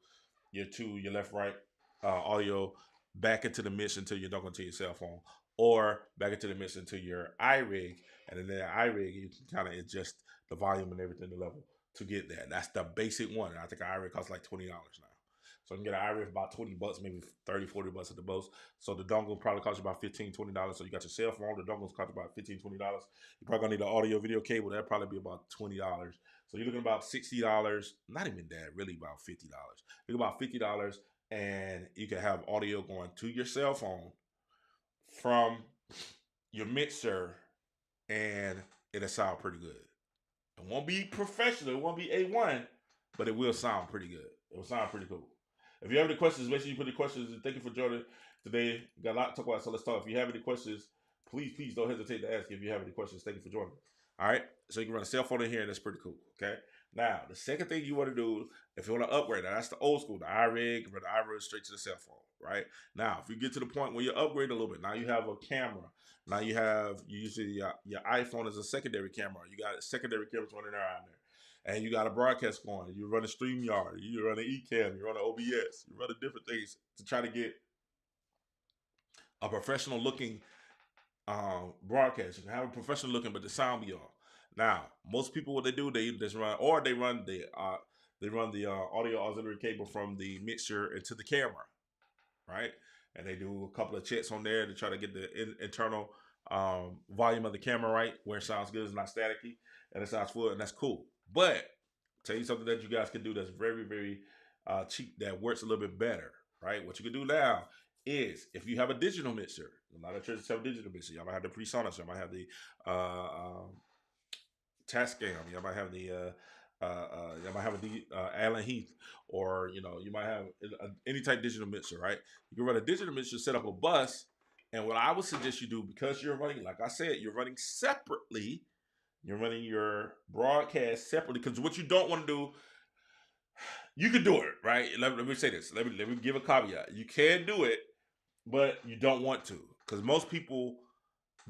S2: your left, right audio back into the mix until you don't go to your cell phone, or back into the mix into your iRig, and then that iRig you can kind of adjust the volume and everything, the level to get that. That's the basic one. I think an iRig costs like $20 now. So you can get an iRig for about $20, maybe 30, $40 at the most. So the dongle probably costs you about $15, $20. So you got your cell phone, the dongles cost about $15, $20. You're probably gonna need an audio video cable. That'll probably be about $20. So you're looking about $60. Not even that, really about $50. You're about $50, and you can have audio going to your cell phone from your mixer, and it'll sound pretty good. It won't be professional, it won't be A1, but it will sound pretty good. It will sound pretty cool. If you have any questions, make sure you put the questions. And thank you for joining today. We got a lot to talk about, so let's talk. If you have any questions, please don't hesitate to ask if you have any questions. Thank you for joining. All right, so you can run a cell phone in here, and that's pretty cool. Okay. Now, the second thing you want to do, if you want to upgrade, now that's the old school, the iRig, run the iRig straight to the cell phone. Right. Now, if you get to the point where you upgrade a little bit, now you have a camera. Now you usually your iPhone as a secondary camera. You got secondary cameras running around there. And you got a broadcast going. You run a StreamYard. You run an Ecamm. You run an OBS. You run different things to try to get a professional looking broadcast. You can have a professional looking, but the sound be off. Now, most people, what they do, they just run, or they run the audio auxiliary cable from the mixer into the camera, right? And they do a couple of checks on there to try to get the internal volume of the camera right, where it sounds good, it's not staticky, and it sounds full, and that's cool. But I'll tell you something that you guys can do that's very, very cheap, that works a little bit better, right? What you can do now is, if you have a digital mixer, a lot of churches have a digital mixer. Y'all might have the PreSonus, y'all might have the Tascam, y'all might have the y'all might have the Allen Heath, or you might have any type of digital mixer, right? You can run a digital mixer, set up a bus, and what I would suggest you do, because you're running, like I said, you're running separately. You're running your broadcast separately, because what you don't want to do, you can do it, right? Let me say this. Let me give a caveat. You can do it, but you don't want to, because most people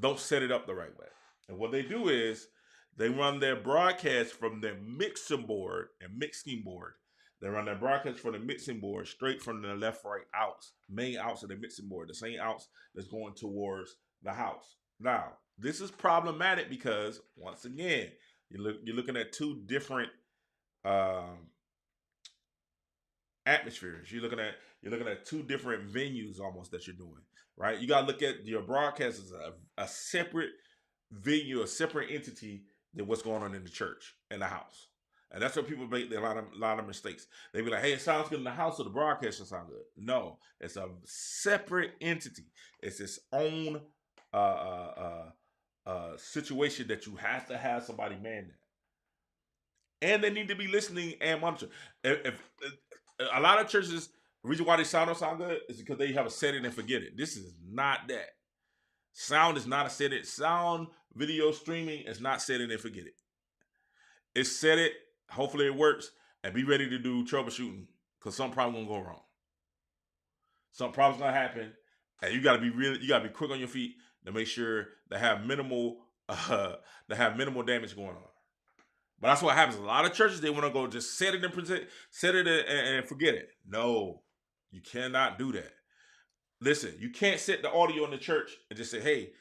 S2: don't set it up the right way. And what they do is they run their broadcast from their mixing board and mixing board. They run their broadcast from the mixing board straight from the left, right outs, main outs of the mixing board, the same outs that's going towards the house. Now, this is problematic because, once again, you're looking at two different atmospheres. You're looking at two different venues almost that you're doing, right? You got to look at your broadcast as a separate venue, a separate entity than what's going on in the church and the house. And that's where people make a lot of mistakes. They be like, hey, it sounds good in the house, so the broadcast should sound good. No, it's a separate entity. It's its own situation that you have to have somebody man that. And they need to be listening and monitoring. If a lot of churches, the reason why they don't sound good is because they have a set it and forget it. This is not that. Sound is not a set it. Sound video streaming is not set it and forget it. It's set it. Hopefully it works, and be ready to do troubleshooting, because something probably won't go wrong. Some problem's gonna happen, and you gotta be quick on your feet to make sure they have minimal damage going on. But that's what happens. A lot of churches, they want to go just set it and forget it. No, you cannot do that. Listen, you can't set the audio in the church and just say, hey,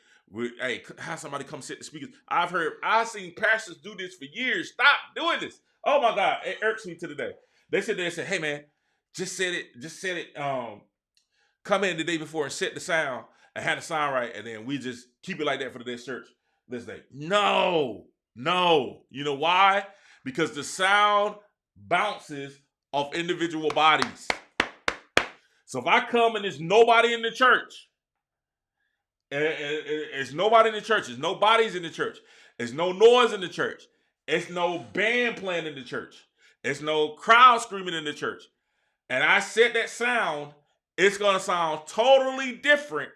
S2: have somebody come set the speakers. I've seen pastors do this for years. Stop doing this. Oh my God, it irks me to the day. They sit there and say, hey man, just set it, come in the day before and set the sound and have the sound right, and then we just keep it like that for the next church this day. No. You know why? Because the sound bounces off individual bodies. So if I come and there's nobody in the church, it's nobody in the church, there's no bodies in the church, there's no noise in the church, it's no band playing in the church, it's no crowd screaming in the church, And I set that sound, it's going to sound totally different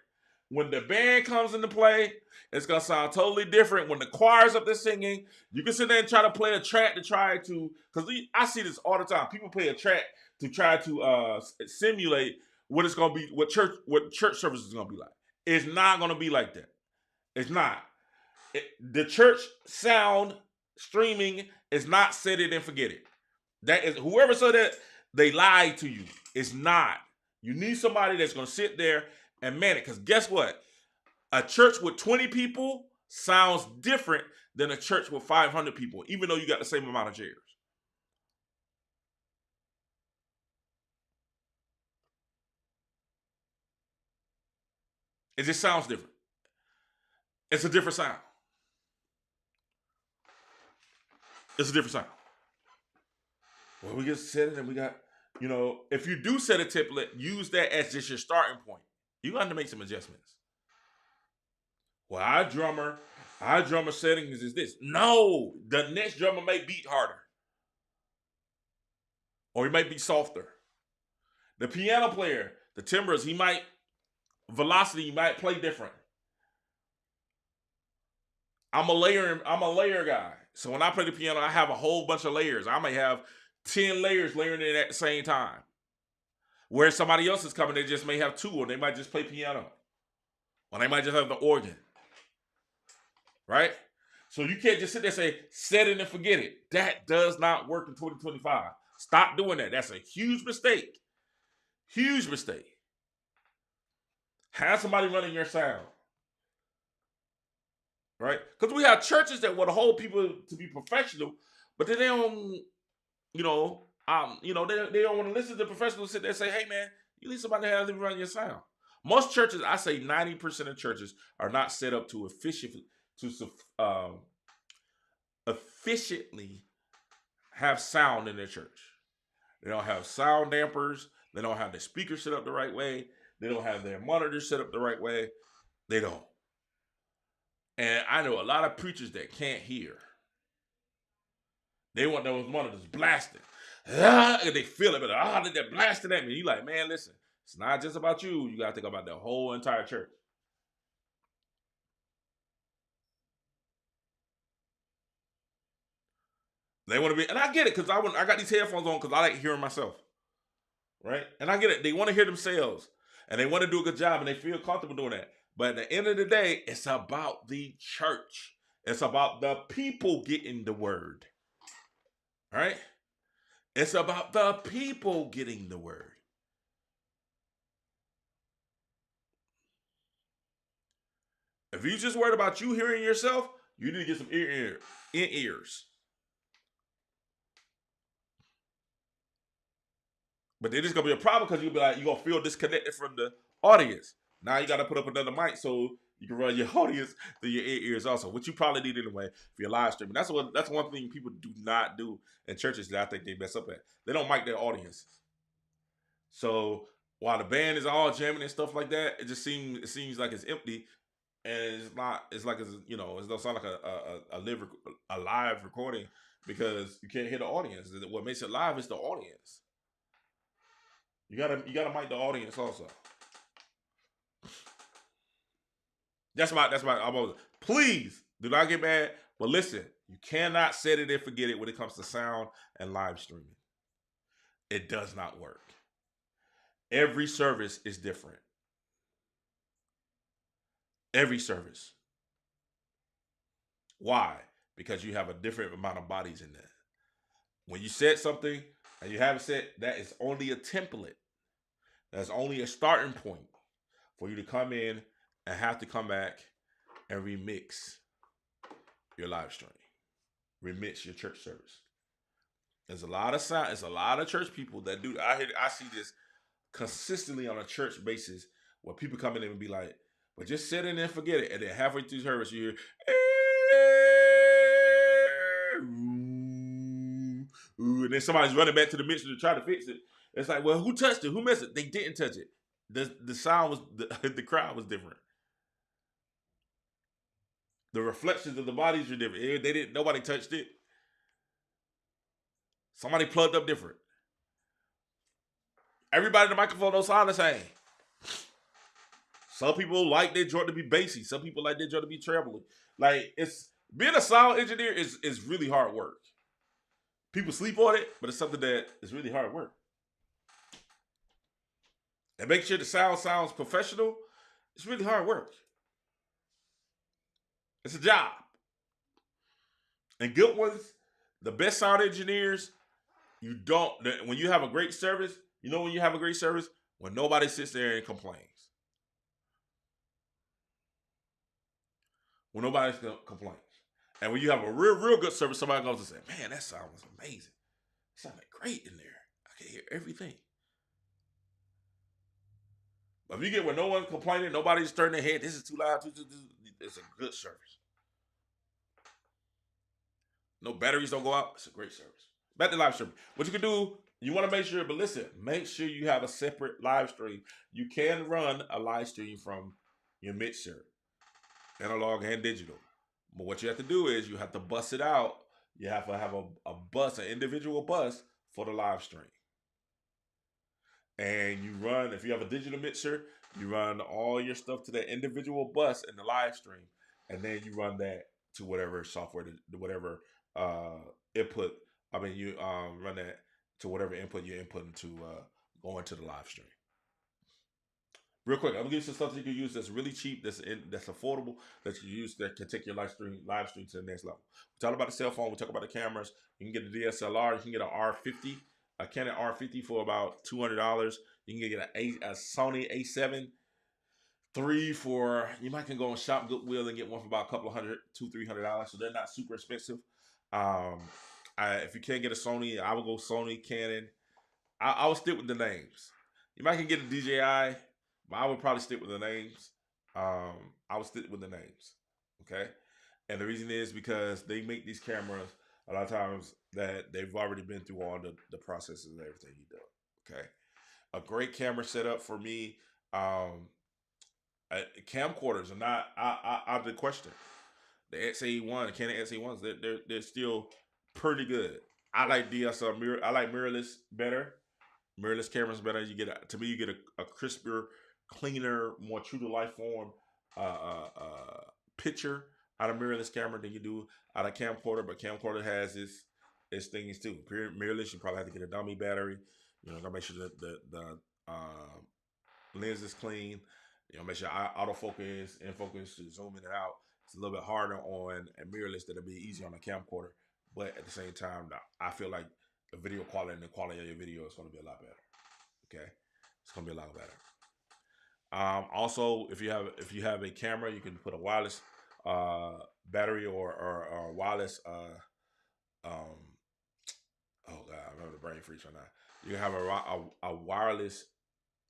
S2: when the band comes into play. It's going to sound totally different when the choir's up there singing. You can sit there and try to play a track to try to, because I see this all the time. People play a track to try to simulate what it's going to be, what church service is going to be like. It's not going to be like that. It's not. The church sound streaming is not set it and forget it. That is, whoever said that, they lied to you. It's not. You need somebody that's going to sit there and man it. Because guess what? A church with 20 people sounds different than a church with 500 people, even though you got the same amount of chairs. It just sounds different. It's a different sound. It's a different sound. Well, we just set it and we got, if you do set a template, use that as just your starting point. You got to make some adjustments. Well, our drummer settings is this. No, the next drummer may beat harder. Or he might be softer. The piano player, the timbres, he might play different. I'm a layer guy. So when I play the piano, I have a whole bunch of layers. I may have 10 layers layering in at the same time. Where somebody else is coming, they just may have 2, or they might just play piano. Or they might just have the organ. Right? So you can't just sit there and say, set it and forget it. That does not work in 2025. Stop doing that. That's a huge mistake. Huge mistake. Have somebody running your sound. Right? Because we have churches that want to hold people to be professional, but then they don't, they don't want to listen to professionals sit there and say, hey man, you need somebody to have them run your sound. Most churches, I say 90% of churches are not set up to efficiently have sound in their church. They don't have sound dampers. They don't have the speakers set up the right way. They don't have their monitors set up the right way. They don't. And I know a lot of preachers that can't hear. They want those monitors blasting. And they feel it, but they're blasting at me. You like, man, listen, it's not just about you. You got to think about the whole entire church. They want to be, and I get it, because I got these headphones on because I like hearing myself. Right? And I get it. They want to hear themselves. And they want to do a good job, and they feel comfortable doing that. But at the end of the day, it's about the church. It's about the people getting the word. Right? It's about the people getting the word. If you just worried about you hearing yourself, you need to get some ears. But then it's gonna be a problem because you're gonna feel disconnected from the audience. Now you gotta put up another mic so you can run your audience through your ears also, which you probably need anyway if you're live streaming. That's one thing people do not do in churches that I think they mess up at. They don't mic their audiences. So while the band is all jamming and stuff like that, it seems like it's empty, and it's not. It's like it don't sound like a live recording because you can't hear the audience. What makes it live is the audience. You gotta mic the audience also. That's my. Please do not get mad. But listen, you cannot set it and forget it when it comes to sound and live streaming. It does not work. Every service is different. Every service. Why? Because you have a different amount of bodies in there. When you set something and you haven't set, that is only a template. That's only a starting point for you to come in and have to come back and remix your live stream. Remix your church service. There's a lot of sound. There's a lot of church people that do. I see this consistently on a church basis where people come in and be like, but just sit in and forget it. And then halfway through service, you hear, and then somebody's running back to the mixer to try to fix it. It's like, well, who touched it? Who messed it? They didn't touch it. The sound was, the crowd was different. The reflections of the bodies were different. Nobody touched it. Somebody plugged up different. Everybody in the microphone don't sound the same. Some people like their joint to be bassy. Some people like their joint to be trebly. Like, it's being a sound engineer is really hard work. People sleep on it, but it's something that is really hard work. And make sure the sound sounds professional. It's really hard work. It's a job. And good ones, the best sound engineers, when you have a great service, when you have a great service? When nobody sits there and complains. When nobody complains. And when you have a real good service, somebody goes and says, man, that sound was amazing. It sounded great in there. I can hear everything. But if you get where no one's complaining, nobody's turning their head, this is too loud, it's a good service. No batteries don't go out, it's a great service. Back to live stream. What you can do, you want to make sure, but listen, make sure you have a separate live stream. You can run a live stream from your mixer, analog and digital. But what you have to do is you have to bust it out. You have to have a bus, an individual bus for the live stream. And you run, if you have a digital mixer, you run all your stuff to that individual bus in the live stream. And then you run that to whatever software, whatever input. You run that to whatever input you're inputting to go into the live stream. Real quick, I'm gonna give you some stuff that you can use that's really cheap, that's affordable, that you use that can take your live stream to the next level. We talk about the cell phone, we talk about the cameras. You can get a DSLR, you can get an R50, a Canon R50 for about $200. You can get a Sony A7 III you might can go on Shop Goodwill and get one for about a couple of $200-$300. So they're not super expensive. If you can't get a Sony, I would go Sony, Canon. I would stick with the names. You might can get a DJI, but I would probably stick with the names. I would stick with the names. Okay? And the reason is because they make these cameras a lot of times that they've already been through all the processes and everything you do. Okay? A great camera setup for me, camcorders are not out of the question. The XA1, Canon XA1s, they're still pretty good. I like DSLR I like mirrorless better. Mirrorless cameras better. You get a crisper, cleaner, more true to life form picture out of mirrorless camera than you do out of camcorder. But camcorder has its things too. Mirrorless, you probably have to get a dummy battery. Gotta make sure that the lens is clean. Make sure autofocus, in focus, to zoom in and out. It's a little bit harder on a mirrorless that'll be easier on a camcorder. But at the same time, I feel like the video quality and the quality of your video is going to be a lot better. Okay, it's going to be a lot better. Also, if you have a camera, you can put a wireless battery or wireless. Oh God, I remember the brain freeze right now. You can have a wireless.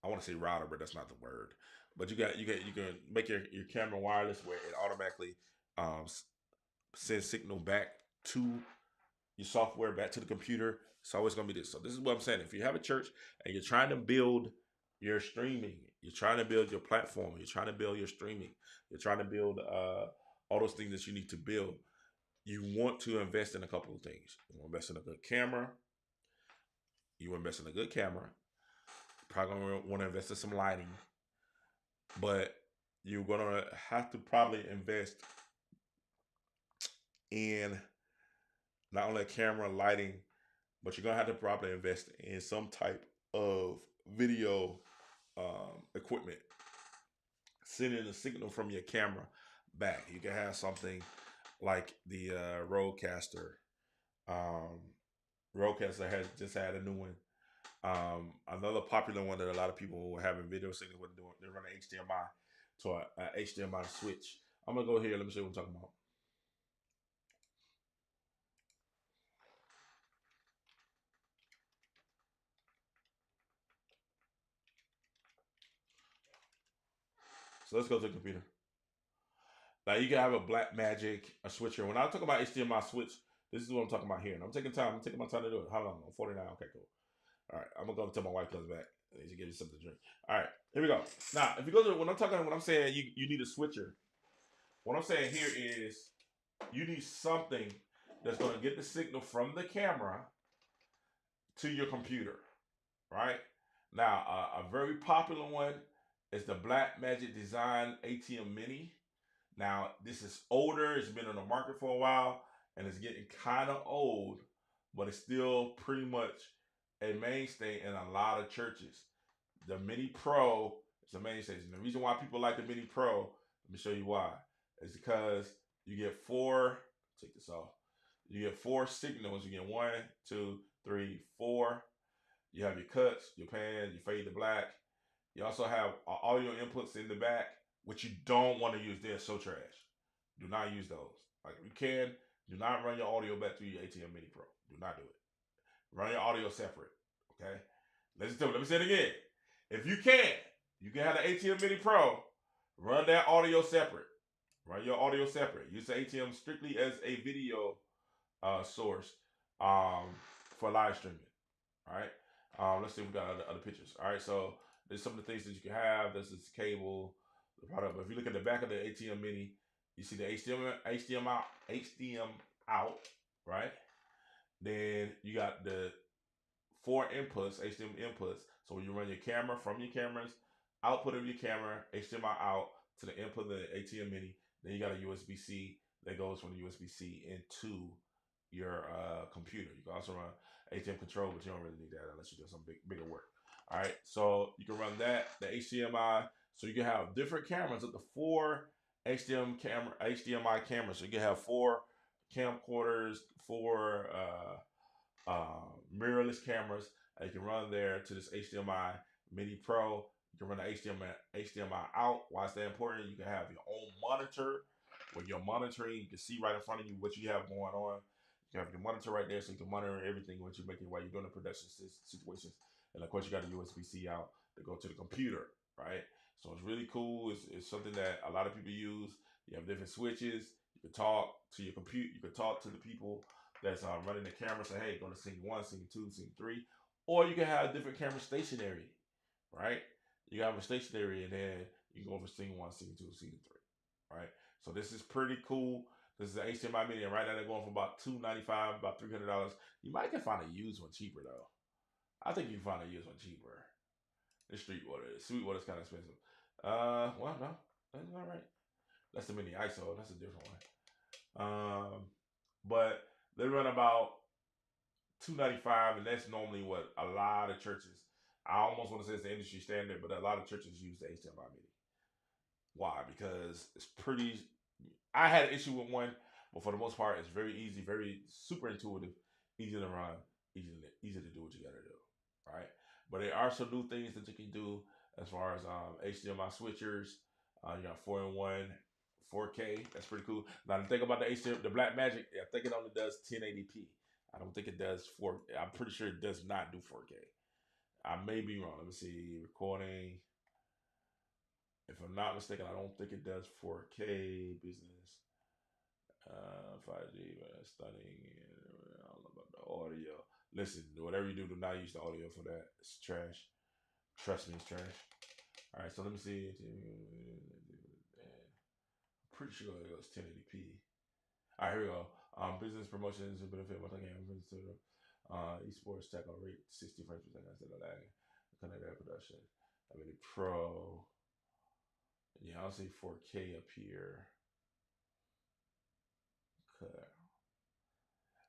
S2: I want to say router, but that's not the word. But you can make your camera wireless where it automatically sends signal back to your software, back to the computer. It's always going to be this. So this is what I'm saying. If you have a church and you're trying to build your streaming, you're trying to build your platform, you're trying to build your streaming, you're trying to build all those things that you need to build, you want to invest in a couple of things. You want to invest in a good camera. Probably going to want to invest in some lighting. But you're going to have to probably invest in not only a camera, lighting, but you're going to have to probably invest in some type of video equipment. Sending the signal from your camera back. You can have something like the Rodecaster. Rodecaster has just had a new one. Another popular one that a lot of people were having video signals with doing, they're running HDMI to a HDMI switch. I'm gonna go here. Let me show you what I'm talking about. So let's go to the computer. Now you can have a Black Magic, a switcher. When I talk about HDMI switch, this is what I'm talking about here. And I'm taking my time to do it. How long? 49. Okay, cool. All right, I'm gonna go until my wife comes back. I need to give you something to drink. All right, here we go. Now, if you go to when I'm saying you need a switcher, what I'm saying here is you need something that's gonna get the signal from the camera to your computer, right? Now, a very popular one is the Black Magic Design ATM Mini. Now, this is older. It's been on the market for a while, and it's getting kind of old, but it's still pretty much a mainstay in a lot of churches. The Mini Pro is a mainstay. And the reason why people like the Mini Pro, let me show you why, is because you get four. Take this off. You get four signals. You get 1, 2, 3, 4. You have your cuts, your pan, your fade to black. You also have audio inputs in the back, which you don't want to use. They're so trash. Do not use those. Like you can, do not run your audio back through your ATM Mini Pro. Do not do it. Run your audio separate. Okay? Listen to me. Let me say it again. If you can have the ATM Mini Pro, run that audio separate. Run your audio separate. Use the ATM strictly as a video source for live streaming. All right. Let's see if we got other pictures. All right. So there's some of the things that you can have. This is cable, the product. But if you look at the back of the ATM Mini, you see the HDMI out, right? Then you got the 4 inputs, HDMI inputs. So when you run your camera from your cameras, output of your camera, HDMI out to the input of the ATM Mini. Then you got a USB-C that goes from the USB-C into your computer. You can also run ATM control, but you don't really need that unless you do some bigger work. All right, so you can run that, the HDMI. So you can have different cameras, up to 4 HDMI cameras. So you can have 4 camcorders, 4 mirrorless cameras. And you can run there to this HDMI Mini Pro. You can run the HDMI out. Why is that important? You can have your own monitor where you're monitoring. You can see right in front of you what you have going on. You have your monitor right there, so you can monitor everything what you're making while you're doing the production situations. And of course, you got a USB-C out to go to the computer, right? So it's really cool. It's something that a lot of people use. You have different switches. You can talk to your computer. You can talk to the people that's running the camera. Say, hey, go to scene 1, scene 2, scene 3. Or you can have different cameras stationary, right? You can have a stationary, and then you can go over scene 1, scene 2, scene 3, right? So this is pretty cool. This is an HDMI Mini, and right now they're going for about $295, about $300. You might can find a used one cheaper though. I think you can find a used one cheaper. It's Sweetwater is kind of expensive. Well, no, that's all right. That's the Mini ISO. That's a different one. But they run about $295, and that's normally what a lot of churches. I almost want to say it's the industry standard, but a lot of churches use the HDMI Mini. Why? Because it's pretty. I had an issue with one, but for the most part, it's very easy, very super intuitive, easy to run, easy to do what you got to do, right? But there are some new things that you can do as far as HDMI switchers. You got 4-in-1, 4K. That's pretty cool. Now the thing about the HDMI, the Black Magic, I think it only does 1080p. I don't think it does 4. I'm pretty sure it does not do 4K. I may be wrong. Let me see. Recording. If I'm not mistaken, I don't think it does 4K business. 5G, but that's stunning. I don't know about the audio. Listen, whatever you do not use the audio for that. It's trash. Trust me, it's trash. All right, so let me see. I'm pretty sure it goes 1080p. All right, here we go. Business promotions and benefit. Esports tech on rate 60 frames per second instead of lag. Connected production. I mean, Pro. Yeah, I'll say 4K up here. Okay.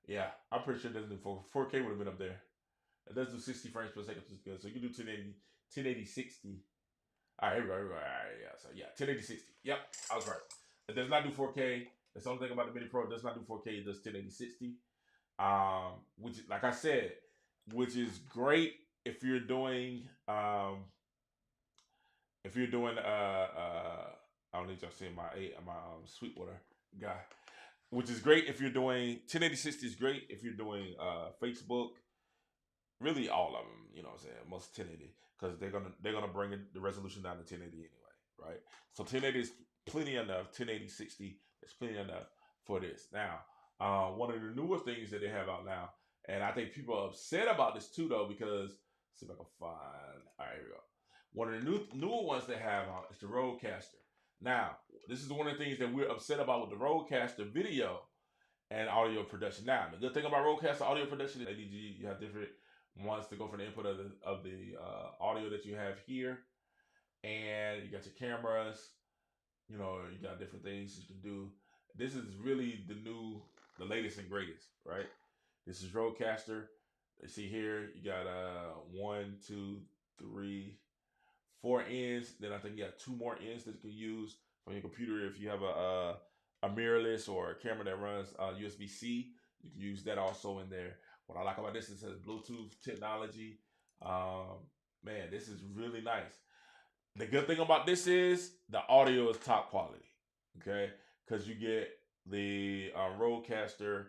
S2: Yeah, I'm pretty sure it doesn't do 4K would have been up there. It does do 60 frames per second, which is good. So you can do 1080 60. All right, here we go. All right, yeah. So yeah, 1080 60. Yep, I was right. It does not do 4K. That's the only thing about the Mini Pro. It does not do 4K. It does 1080 60. Which, like I said, which is great if you're doing I don't need y'all seeing my Sweetwater guy, which is great if you're doing 1080 60 is great if you're doing Facebook, really all of them, you know what I'm saying, most 1080, because they're gonna bring the resolution down to 1080 anyway, right? So 1080 is plenty enough. 1080 60 is plenty enough for this. Now, one of the newer things that they have out now, and I think people are upset about this too though, because let's see if I can find. All right, here we go. One of the newer ones they have is the Rodecaster. Now, this is one of the things that we're upset about with the Rodecaster video and audio production. Now, the good thing about Rodecaster audio production is ADG, you have different One is to go for the input of the audio that you have here, and you got your cameras. You know, you got different things you can do. This is really the latest and greatest, right? This is Rodecaster. You see here, you got 1, 2, 3, 4 ends. Then I think you got 2 more ends that you can use from your computer if you have a mirrorless or a camera that runs USB-C. You can use that also in there. What I like about this is it says Bluetooth technology. Man, this is really nice. The good thing about this is the audio is top quality, okay? Because you get the Rodecaster,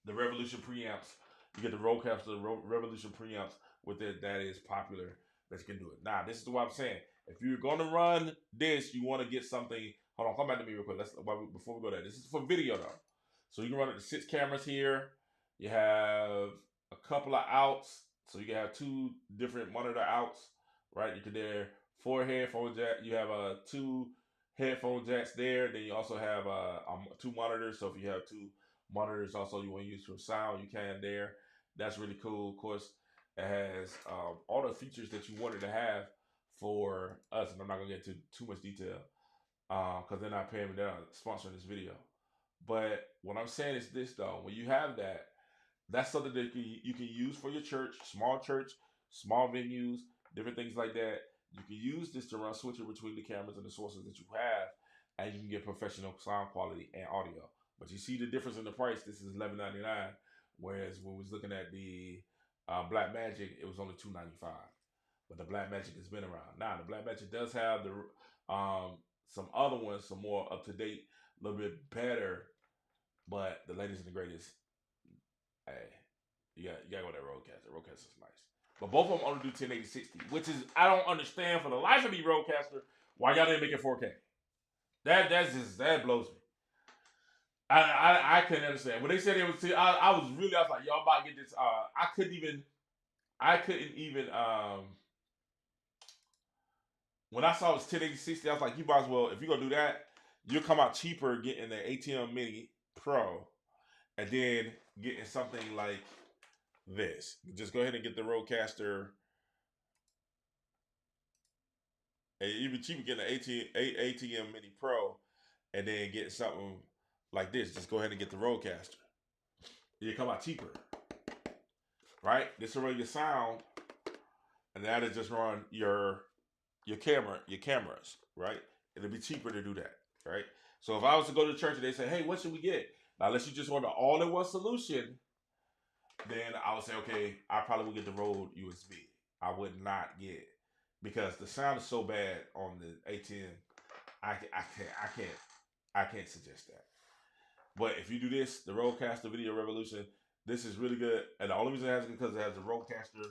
S2: the Revolution preamps. You get the Rodecaster Revolution preamps with it that is popular that you can do it. Now, this is what I'm saying. If you're going to run this, you want to get something. Hold on, come back to me real quick. Before we go there. This is for video though. So you can run it to 6 cameras here. You have a couple of outs. So you can have 2 different monitor outs, right? You can there 4 headphone jack. You have 2 headphone jacks there. Then you also have 2 monitors. So if you have 2 monitors also you want to use for sound, you can there. That's really cool. Of course, it has all the features that you wanted to have for us. And I'm not going to get into too much detail because they're not paying me. They're not sponsoring this video. But what I'm saying is this, though. When you have that, that's something that you can use for your church, small venues, different things like that. You can use this to run switcher between the cameras and the sources that you have, and you can get professional sound quality and audio. But you see the difference in the price. This is $11.99, whereas when we was looking at the Black Magic, it was only $2.95. But the Black Magic has been around. Now, the Black Magic does have the some other ones, some more up to date, a little bit better. But the latest and the greatest, hey, you got to go with that Rodecaster. Rodecaster is nice. But both of them only do 1080/60, which is, I don't understand for the life of me, Rodecaster, why y'all didn't make it 4K. That blows me. I couldn't understand. When they said it was, I was like, y'all about to get this. I couldn't even, when I saw it was 1080/60, I was like, you might as well, if you're going to do that, you'll come out cheaper getting the ATM Mini Pro and then getting something like this. Just go ahead and get the Rodecaster. And even cheaper getting the ATM Mini Pro and then get something like this. Just go ahead and get the Rodecaster. You come out cheaper. Right? This will run your sound, and that'll just run your cameras, right? It'll be cheaper to do that, right? So if I was to go to church and they say, hey, what should we get? Now, unless you just want an all-in-one solution, then I would say, okay, I probably would get the Rode USB. I would not get, because the sound is so bad on the ATM, I can't suggest that. But if you do this, the Rodecaster Video Revolution, this is really good. And the only reason it has it is because it has the Rodecaster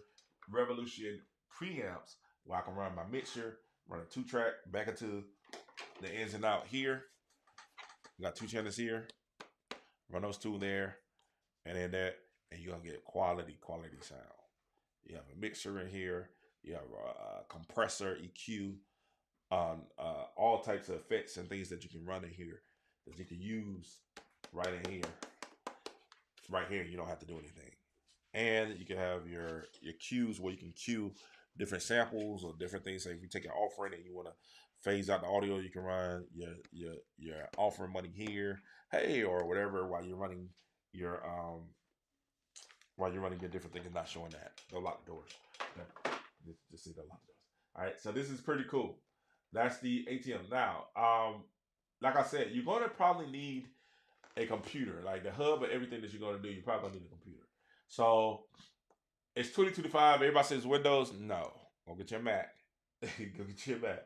S2: Revolution preamps where I can run my mixer, run a 2-track back into the ins and out here. Got 2 channels here. Run those 2 there, and then that, and you're gonna get quality sound. You have a mixer in here. You have a compressor, EQ, all types of effects and things that you can run in here that you can use right in here. Right here, you don't have to do anything. And you can have your cues where you can cue different samples or different things. So if you take an offering and you want to phase out the audio, you can run your offering money here, hey, or whatever, while you're running your different thing and not showing that. They'll lock the doors. Just see they'll lock the doors. All right, so this is pretty cool. That's the ATM. Now, like I said, you're going to probably need a computer, like the hub of everything that you're going to do. You're probably going to need a computer. So it's 2025. Everybody says Windows. No, go get your Mac. Go get your Mac.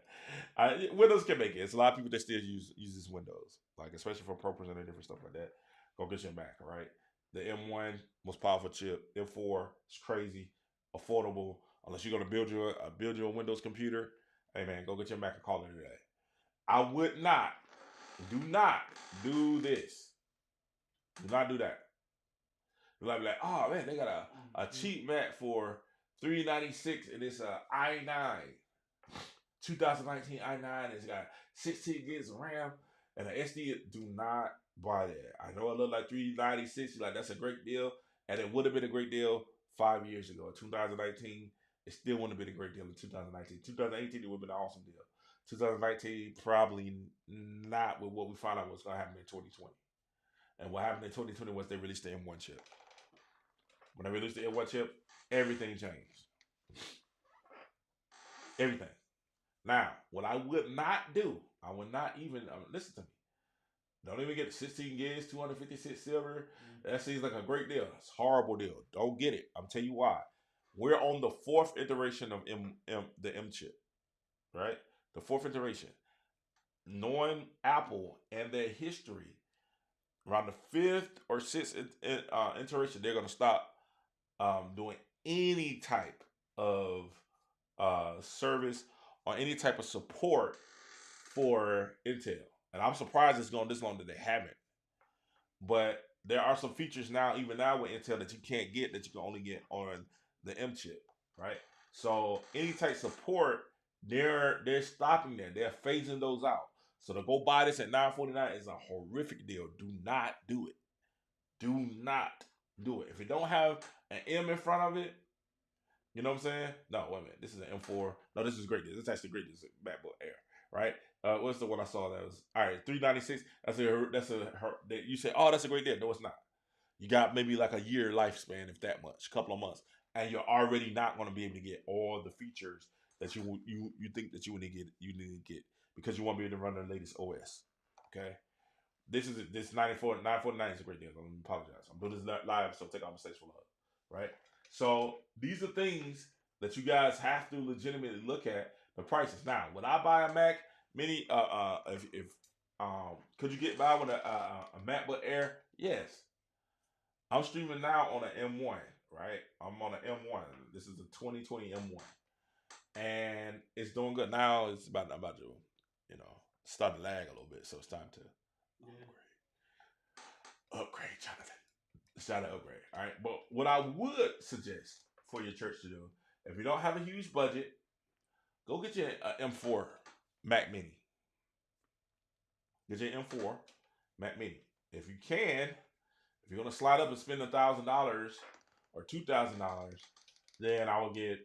S2: Windows can make it. It's a lot of people that still use this Windows, like especially for programs and different stuff like that. Go get your Mac. All right. The M1 most powerful chip. M4 is crazy, affordable. Unless you're gonna build your Windows computer, hey man, go get your Mac and call it a day. I would not. Do not do this. Do not do that. You're like, oh man, they got a cheap Mac for $396 and it's a i9, 2019 i9. It's got 16 gigs of RAM and an SD. Do not buy that. I know it look like $396. You're like, that's a great deal, And it would have been a great deal 5 years ago. In 2019, it still wouldn't have been a great deal in 2019. 2018, it would have been an awesome deal. 2019, probably not with what we found out was going to happen in 2020. And what happened in 2020 was they released the M1 chip. When they released the M1 chip, everything changed. Everything. Now, what I would not do, I would not even, listen to me. Don't even get 16 gigs, 256 silver. That seems like a great deal. It's a horrible deal. Don't get it. I'm telling you why. We're on the 4th iteration of the M chip, right? The 4th iteration. Knowing Apple and their history, around the 5th or 6th iteration, they're going to stop doing any type of service or any type of support for Intel. And I'm surprised it's gone this long that they haven't. But there are some features now, even now with Intel, that you can't get, that you can only get on the M chip, right? So any type of support, they're stopping that. They're phasing those out. So to go buy this at $949 is a horrific deal. Do not do it. Do not do it. If you don't have an M in front of it, you know what I'm saying? No, wait a minute. This is an M4. No, this is great. This is actually great. This is a MacBook Air, right? What's the one I saw that was all right? $396. You say, oh, that's a great deal. No, it's not. You got maybe like a year lifespan, if that much, a couple of months, and you're already not going to be able to get all the features that you think that you need to get because you want to be able to run the latest OS. Okay, this 949 is a great deal. I apologize. I'm doing this live, so take all mistakes for love, right? So these are things that you guys have to legitimately look at the prices. Now, would I buy a Mac Mini? If could you get by with a MacBook Air? Yes. I'm streaming now on an M1, right? I'm on an M1. This is a 2020 M1, and it's doing good. Now it's about to, start to lag a little bit, so it's time to upgrade, Jonathan. It's time to upgrade, all right? But what I would suggest for your church to do, if you don't have a huge budget, go get your M4 Mac Mini. Get your M4 Mac Mini. If you can, if you're gonna slide up and spend $1,000 or $2,000, then I will get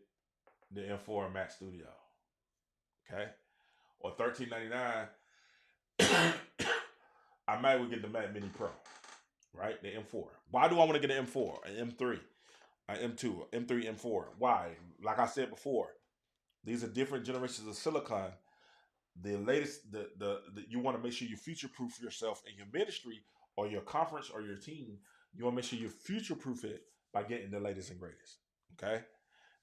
S2: the M4 Mac Studio. Okay, or $13.99. I might well get the Mac Mini Pro, right? The M4. Why do I want to get an M4, an M3, an M2, M3, M4? Why? Like I said before, these are different generations of silicon. The latest, you want to make sure you future-proof yourself in your ministry or your conference or your team. You want to make sure you future-proof it by getting the latest and greatest. Okay?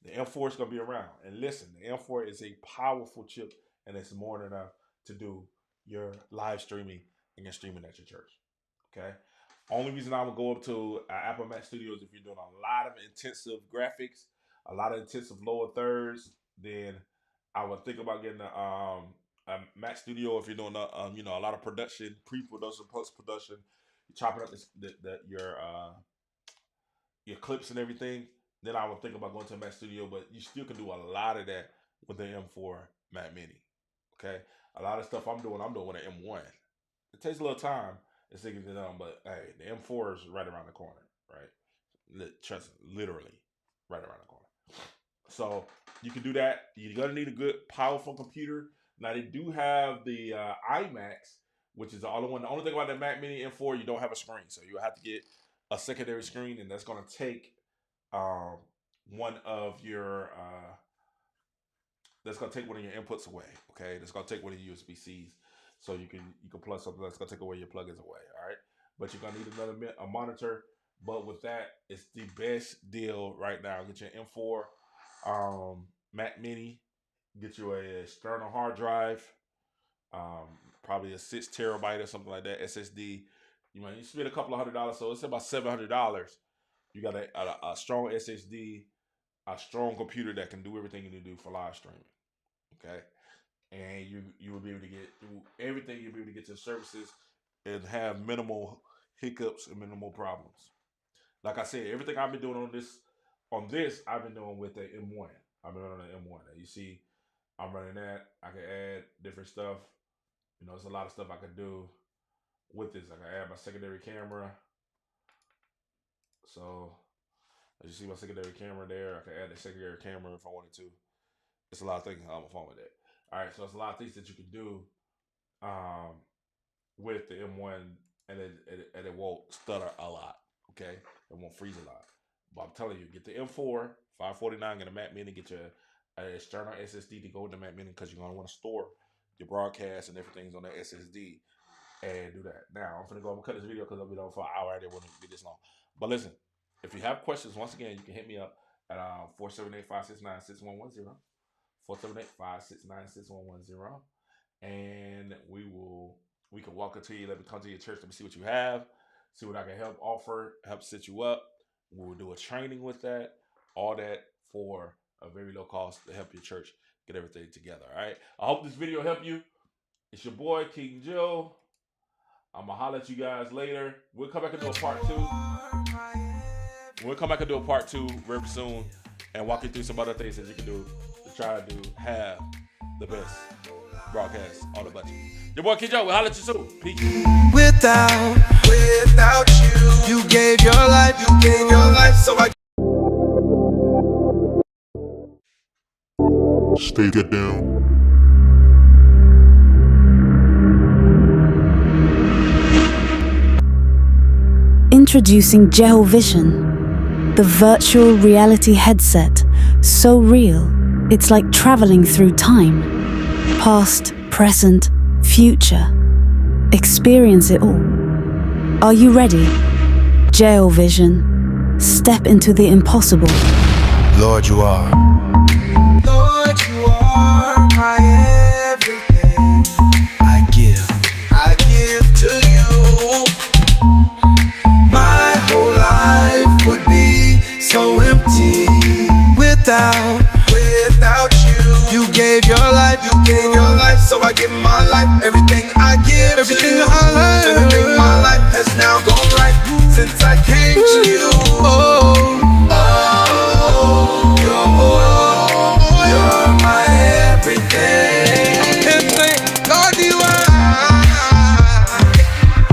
S2: The M4 is going to be around. And listen, the M4 is a powerful chip, and it's more than enough to do your live streaming and your streaming at your church. Okay? Only reason I would go up to Apple Mac Studios if you're doing a lot of intensive graphics, a lot of intensive lower thirds, then I would think about getting a Mac Studio if you're doing a lot of production, pre-production, post-production, chopping up your clips and everything. Then I would think about going to a Mac Studio, but you still can do a lot of that with the M4 Mac Mini. Okay, a lot of stuff I'm doing with an M1. It takes a little time. It's taking it done, but hey, the M4 is right around the corner, right? Trust me, literally right around the corner. So you can do that. You're gonna need a good, powerful computer. Now they do have the iMacs, which is the other one. The only thing about the Mac Mini M4, you don't have a screen, so you have to get a secondary screen, and that's gonna take one of your inputs away. Okay, that's gonna take one of your USB-Cs, so you can plug something that's gonna take away your plugins away. All right, but you're gonna need a monitor. But with that, it's the best deal right now. Get your M4 Mac Mini. Get you a external hard drive, probably a 6 terabyte or something like that SSD. You spend a couple of $100, so it's about $700. You got a strong SSD, a strong computer that can do everything you need to do for live streaming. Okay, and you will be able to get through everything. You'll be able to get your services and have minimal hiccups and minimal problems. Like I said, everything I've been doing on this, I've been doing with the M1. I've been on the M1. You see, I'm running that. I can add different stuff. There's a lot of stuff I can do with this. I can add my secondary camera. So As you see my secondary camera there, I can add a secondary camera if I wanted to. It's a lot of things on my phone with that. All right, so it's a lot of things that you can do with the M1, and it won't stutter a lot. Okay, it won't freeze a lot. But I'm telling you, get the M4 549, get a Mac Mini, get your external SSD to go with the Mac Mini because you're gonna want to store your broadcast and everything's on that SSD, and do that. Now I'm gonna cut this video because I'll be on for an hour. I didn't want to be this long. But listen, if you have questions, once again, you can hit me up at 478-569-6110. 478-569-6110. And we can walk into you. Let me come to your church. Let me see what you have. See what I can help set you up. We will do a training with that. All that for a very low cost to help your church get everything together. All right. I hope this video helped you. It's your boy, King Joe. I'm going to holler at you guys later. We'll come back and do a part 2. We'll come back and do a part 2 very soon and walk you through some other things that you can do to try to have the best broadcast on the budget. Your boy, King Joe. We'll holler at you soon. Peace.
S1: Without you, you gave your life, so I
S5: Stay get down.
S4: Introducing Vision, the virtual reality headset, so real, it's like traveling through time. Past, present, future. Experience it all. Are you ready? Vision. Step into the impossible.
S1: Lord, you are my everything. I give to you. My whole life would be so empty without you. You gave your life, so I give my life. Everything I give, everything my life has now gone right since I came to you. You're my everything. And thank God you are.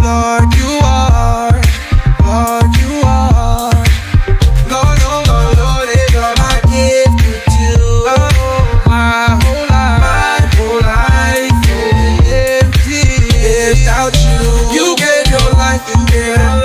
S1: Lord, you are. Lord, you are. Lord, oh Lord, Lord, you're my gift to you. My whole life is empty without you. You gave your life, you gave